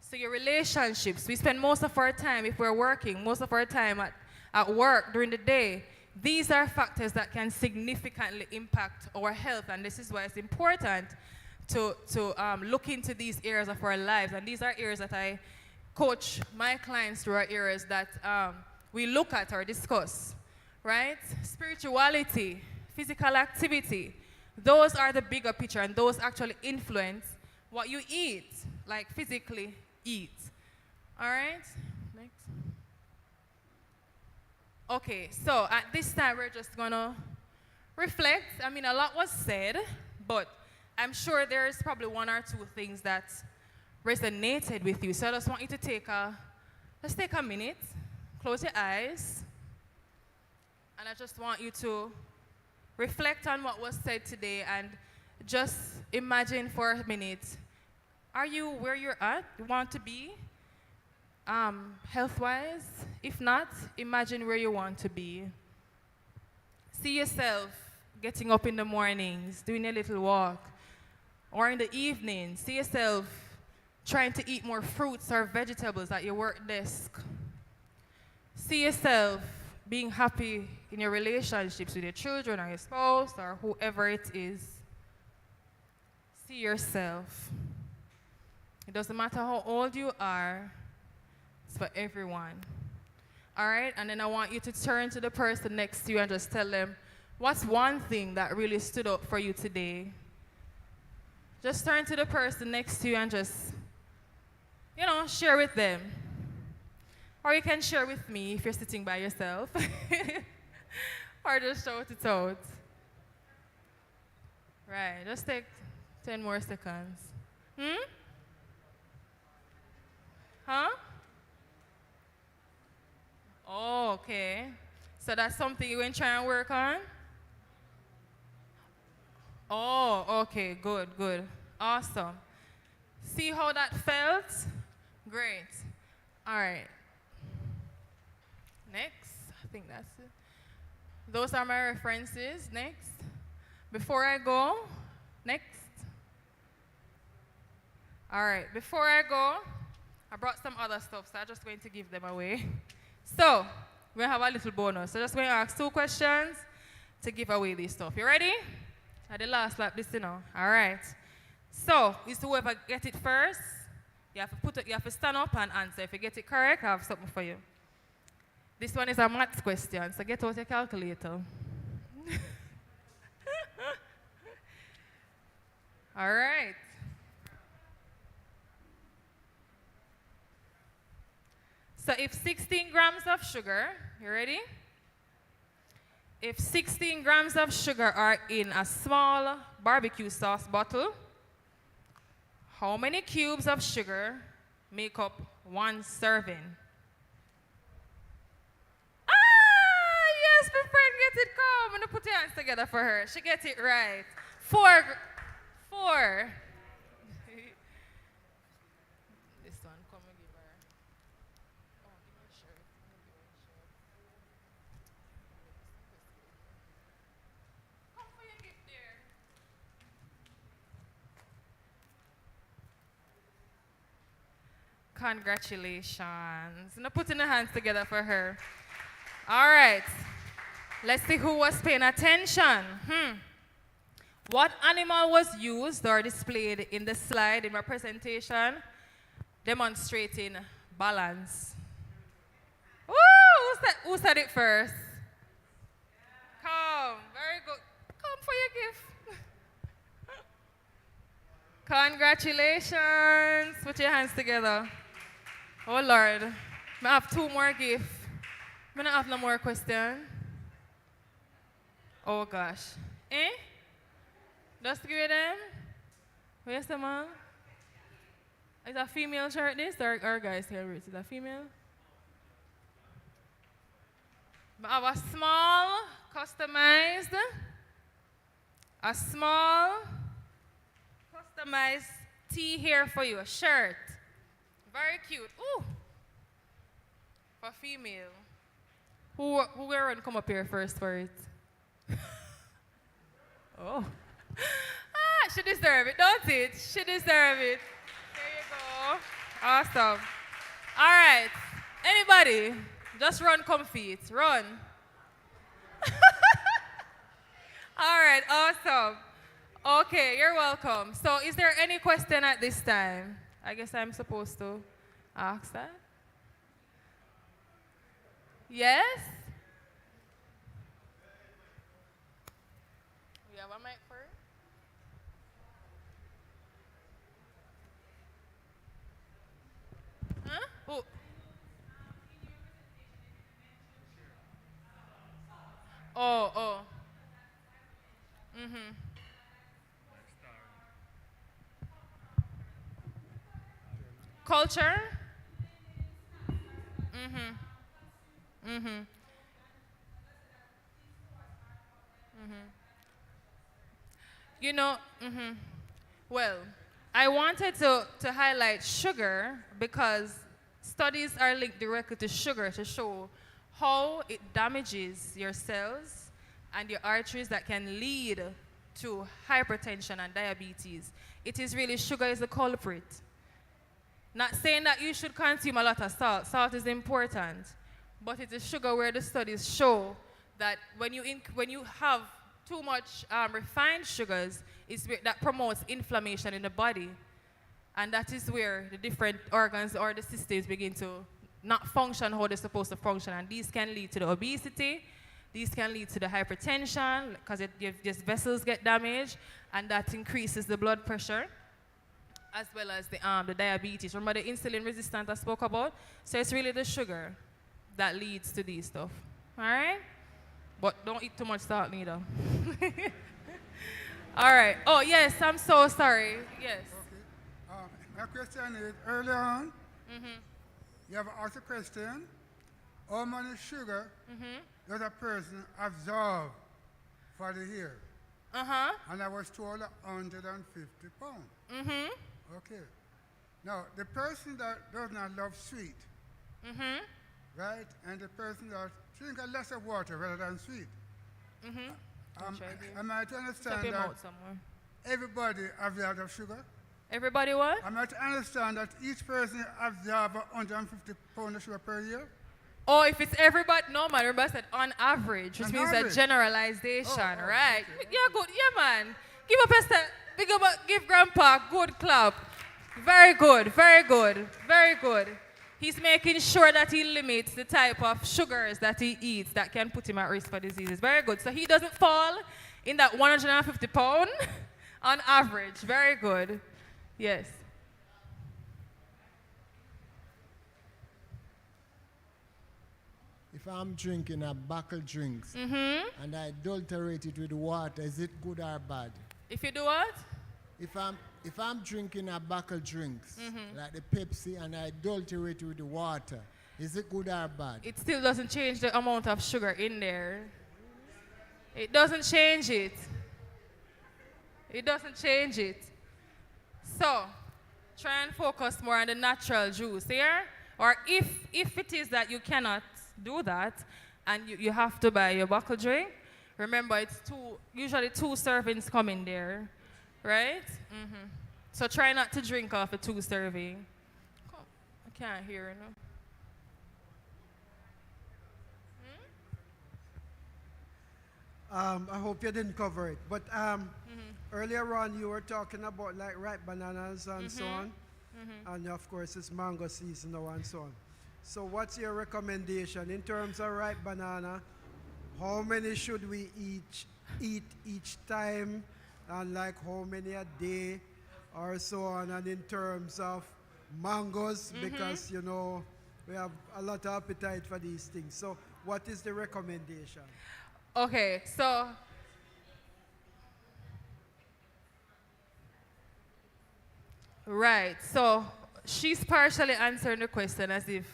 So your relationships, we spend most of our time, if we're working, most of our time at work during the day. These are factors that can significantly impact our health, and this is why it's important to look into these areas of our lives. And these are areas that I coach my clients through, are areas that we look at or discuss, right? Spirituality, physical activity, those are the bigger picture, and those actually influence what you eat, like physically eat. All right? Next. Okay, so at this time, we're just gonna reflect. I mean, a lot was said, but I'm sure there's probably one or two things that resonated with you. So I just want you to let's take a minute, close your eyes, and I just want you to reflect on what was said today and just imagine for a minute, are you where you're at, you want to be, health-wise? If not, imagine where you want to be. See yourself getting up in the mornings, doing a little walk, or in the evening, see yourself trying to eat more fruits or vegetables at your work desk. See yourself being happy in your relationships with your children or your spouse or whoever it is. See yourself. It doesn't matter how old you are, it's for everyone. All right? And then I want you to turn to the person next to you and just tell them, what's one thing that really stood out for you today? Just turn to the person next to you and just, share with them. Or you can share with me if you're sitting by yourself. Or just shout it out. Right, just take 10 more seconds. Huh? Oh, okay. So that's something you're going to try and work on? Oh, okay, good, good. Awesome. See how that felt? Great. All right. Next, I think that's it. Those are my references. Next. Before I go, next. All right, before I go, I brought some other stuff, so I'm just going to give them away. So, we're going to have a little bonus. So, just going to ask 2 questions to give away this stuff. You ready? At the last lap, this, All right. So, it's whoever get it first. You have to stand up and answer. If you get it correct, I have something for you. This one is a maths question, so get out your calculator. All right. So if 16 grams of sugar, you ready? If 16 grams of sugar are in a small barbecue sauce bottle, how many cubes of sugar make up 1 serving? Yes, my friend gets it. Come, I'm gonna put your hands together for her. She gets it right. 4. This one, come and give her. Oh, give her a shirt. Come for your gift there. Congratulations. Now putting the hands together for her. All right. Let's see who was paying attention. What animal was used or displayed in the slide in my presentation demonstrating balance. Woo! Who said it first? Come, very good. Come for your gift. Congratulations. Put your hands together. Oh Lord, I have 2 more gifts. I don't have no more question. Oh gosh. Eh? Just give it them? Where's the man? Is a female shirt this or guys here? Is it a female? I have a small, customized, tee here for you, a shirt. Very cute. Ooh. For female. Who will run come up here first for it? Oh. She deserve it, don't it? She deserve it. There you go. Awesome. All right. Anybody? Just run comfy. Run. All right, awesome. Okay, you're welcome. So is there any question at this time? I guess I'm supposed to ask that. Yes? We have a mic for it? Huh? Oh. Oh. Mm-hmm. Culture? Mm-hmm. Mm-hmm. You know, well, I wanted to highlight sugar because studies are linked directly to sugar to show how it damages your cells and your arteries that can lead to hypertension and diabetes. It is really sugar is the culprit. Not saying that you should consume a lot of salt. Salt is important. But it is sugar where the studies show that when you have too much refined sugars, that promotes inflammation in the body. And that is where the different organs or the systems begin to not function how they're supposed to function. And these can lead to the obesity. These can lead to the hypertension because just vessels get damaged. And that increases the blood pressure as well as the diabetes. Remember the insulin resistance I spoke about? So it's really the sugar that leads to these stuff. All right? But don't eat too much salt neither. All right. Oh, yes, I'm so sorry. Yes. Okay. My question is, earlier on, you have asked a question, how much sugar does a person absorb for the year? And I was told 150 pounds. Okay. Now, the person that does not love sweet, right, and the person that drink a less of water rather than sweet, am I to understand that everybody absorbs of sugar? Everybody what? Am I to understand that each person absorbs 150 pounds of sugar per year? Oh, if it's everybody, no man, remember I said on average, which means average. a generalization, right? Okay. Yeah, good, yeah man. Give up a step, give grandpa a good clap. Very good, very good, very good. He's making sure that he limits the type of sugars that he eats that can put him at risk for diseases. Very good. So he doesn't fall in that 150 pound on average. Very good. Yes. If I'm drinking a bottle drinks and I adulterate it with water, is it good or bad? If you do what? If I'm drinking a bottle drinks like the Pepsi and I adulterate it with the water, is it good or bad? It still doesn't change the amount of sugar in there. It doesn't change it. It doesn't change it. So, try and focus more on the natural juice here. Or if it is that you cannot do that and you have to buy your bottle drink, remember it's usually 2 servings come in there, right? So try not to drink off a 2 serving. I can't hear you now. I hope you didn't cover it, but earlier on you were talking about like ripe bananas and so on. And of course, it's mango season now and so on. So what's your recommendation in terms of ripe banana? How many should we eat each time? And like how many a day or so on? And in terms of mangoes, because you know, we have a lot of appetite for these things. So what is the recommendation? Okay, so right. So she's partially answering the question as if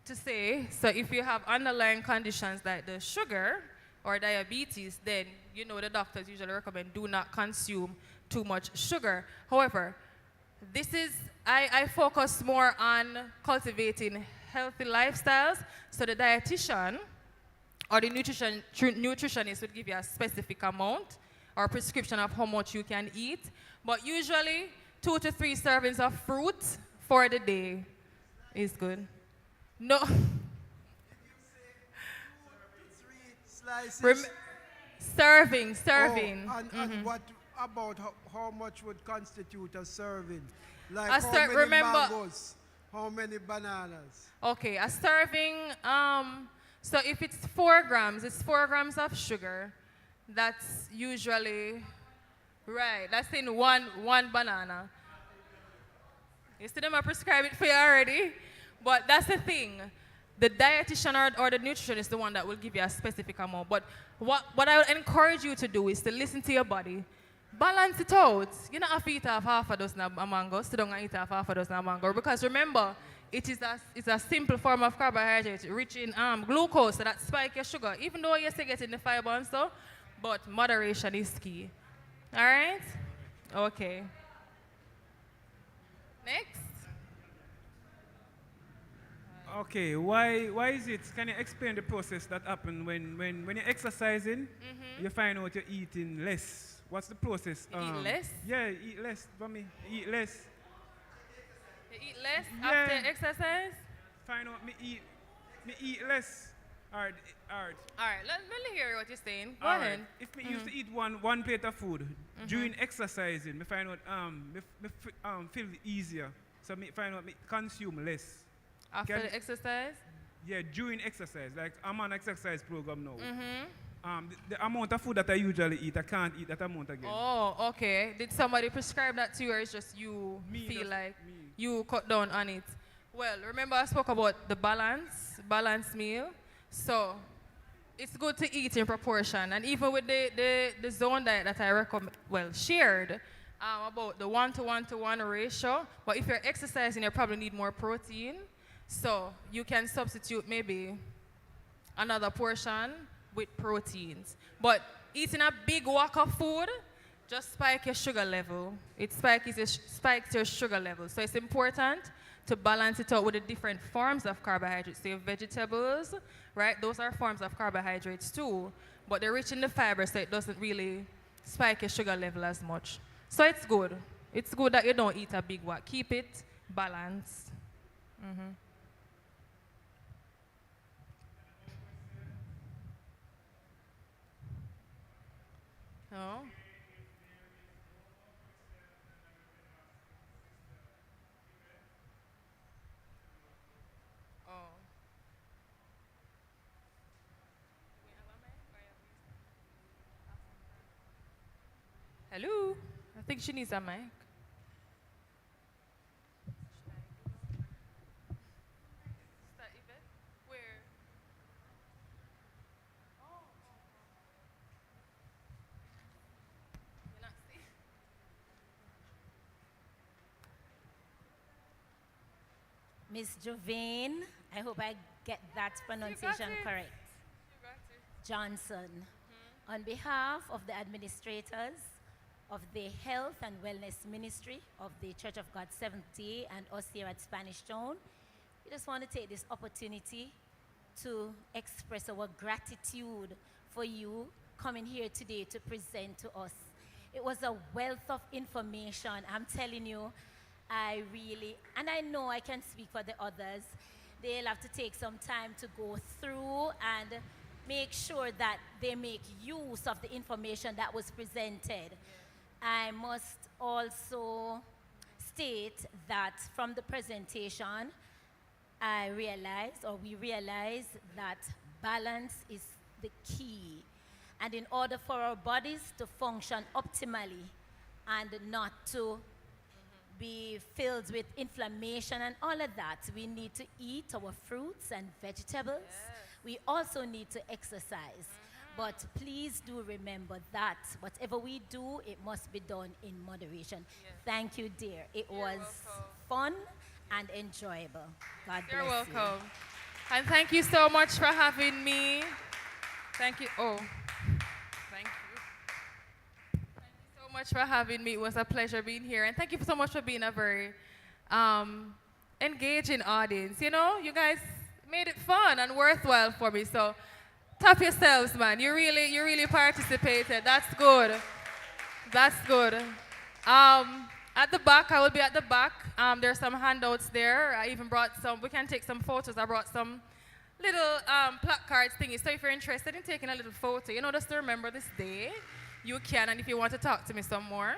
to say, so if you have underlying conditions like the sugar or diabetes, then you know the doctors usually recommend do not consume too much sugar. However, I focus more on cultivating healthy lifestyles. So the dietitian or the nutritionist would give you a specific amount or prescription of how much you can eat. But usually 2 to 3 servings of fruit for the day is good. No. Slices? Serving. Oh, and what about how much would constitute a serving? Like how many mangoes? How many bananas? Okay, a serving, so if it's 4 grams, it's 4 grams of sugar. That's usually, right, that's in one banana. You see them, I prescribe it for you already. But that's the thing. The dietitian or the nutrition is the one that will give you a specific amount. But what I would encourage you to do is to listen to your body. Balance it out. You don't have to eat half a dozen of mangoes. So don't eat half a dozen of mango. Because remember, it's a simple form of carbohydrate rich in glucose, so that spike your sugar. Even though you're still getting the fiber and stuff, but moderation is key. All right? Okay. Next. Okay, why is it? Can you explain the process that happens when you're exercising, you find out you're eating less? What's the process? Eat less? Yeah, eat less for me. Eat less. You eat less after exercise? Find out me eat less. Alright. All right, let me hear what you're saying. Go All ahead. right. If me used to eat one plate of food during exercising, me find out feel easier. So me find out me consume less. After the exercise? Yeah, during exercise. Like I'm on exercise program now. The amount of food that I usually eat, I can't eat that amount again. Oh, okay. Did somebody prescribe that to you, or it's just you feel like you cut down on it? Well, remember I spoke about the balanced meal. So it's good to eat in proportion. And even with the zone diet that I shared about the 1-to-1-to-1 ratio. But if you're exercising, you probably need more protein. So you can substitute maybe another portion with proteins. But eating a big wok of food just spikes your sugar level. It spikes your sugar level. So it's important to balance it out with the different forms of carbohydrates. So your vegetables, right? Those are forms of carbohydrates too. But they're rich in the fiber, so it doesn't really spike your sugar level as much. So it's good. It's good that you don't eat a big wok. Keep it balanced. Oh. Hello? I think she needs a mic. Miss Jovane, I hope I get that pronunciation correct. Johnson, on behalf of the administrators of the Health and Wellness Ministry of the Church of God Seventh Day and us here at Spanish Town, we just want to take this opportunity to express our gratitude for you coming here today to present to us. It was a wealth of information. I'm telling you, I really, and I know I can speak for the others, they'll have to take some time to go through and make sure that they make use of the information that was presented. I must also state that from the presentation, we realize that balance is the key. And in order for our bodies to function optimally and not to be filled with inflammation and all of that, we need to eat our fruits and vegetables. We also need to exercise. But please do remember that whatever we do, it must be done in moderation. Thank you, dear. It was fun and enjoyable. God bless You're you. welcome. And thank you so much for having me. Thank you. Oh, thank you. Thank you so much for having me. It was a pleasure being here. And thank you so much for being a very engaging audience. You know, you guys made it fun and worthwhile for me. So tap yourselves, man. You really participated. That's good. That's good. At the back, I will be at the back. There's some handouts there. I even brought some. We can take some photos. I brought some little placards thingy. So if you're interested in taking a little photo, you know, just to remember this day, you can. And if you want to talk to me some more,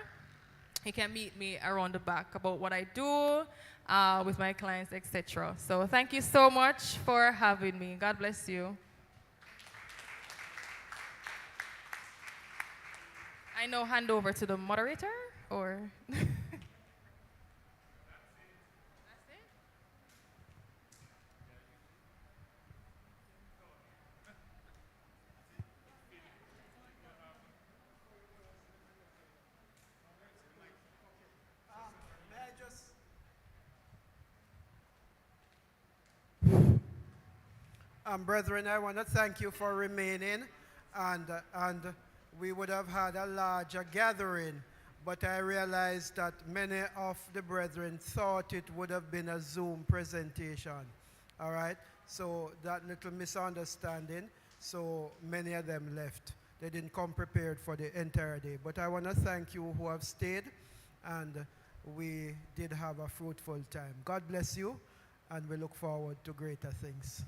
you can meet me around the back about what I do with my clients, etc. So thank you so much for having me. God bless you. I now hand over to the moderator, or? That's it? Brethren, I want to thank you for remaining, and we would have had a larger gathering, but I realized that many of the brethren thought it would have been a Zoom presentation. All right? So that little misunderstanding, so many of them left. They didn't come prepared for the entire day. But I want to thank you who have stayed, and we did have a fruitful time. God bless you, and we look forward to greater things.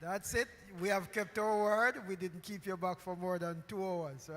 That's it. We have kept our word. We didn't keep you back for more than 2 hours. Right?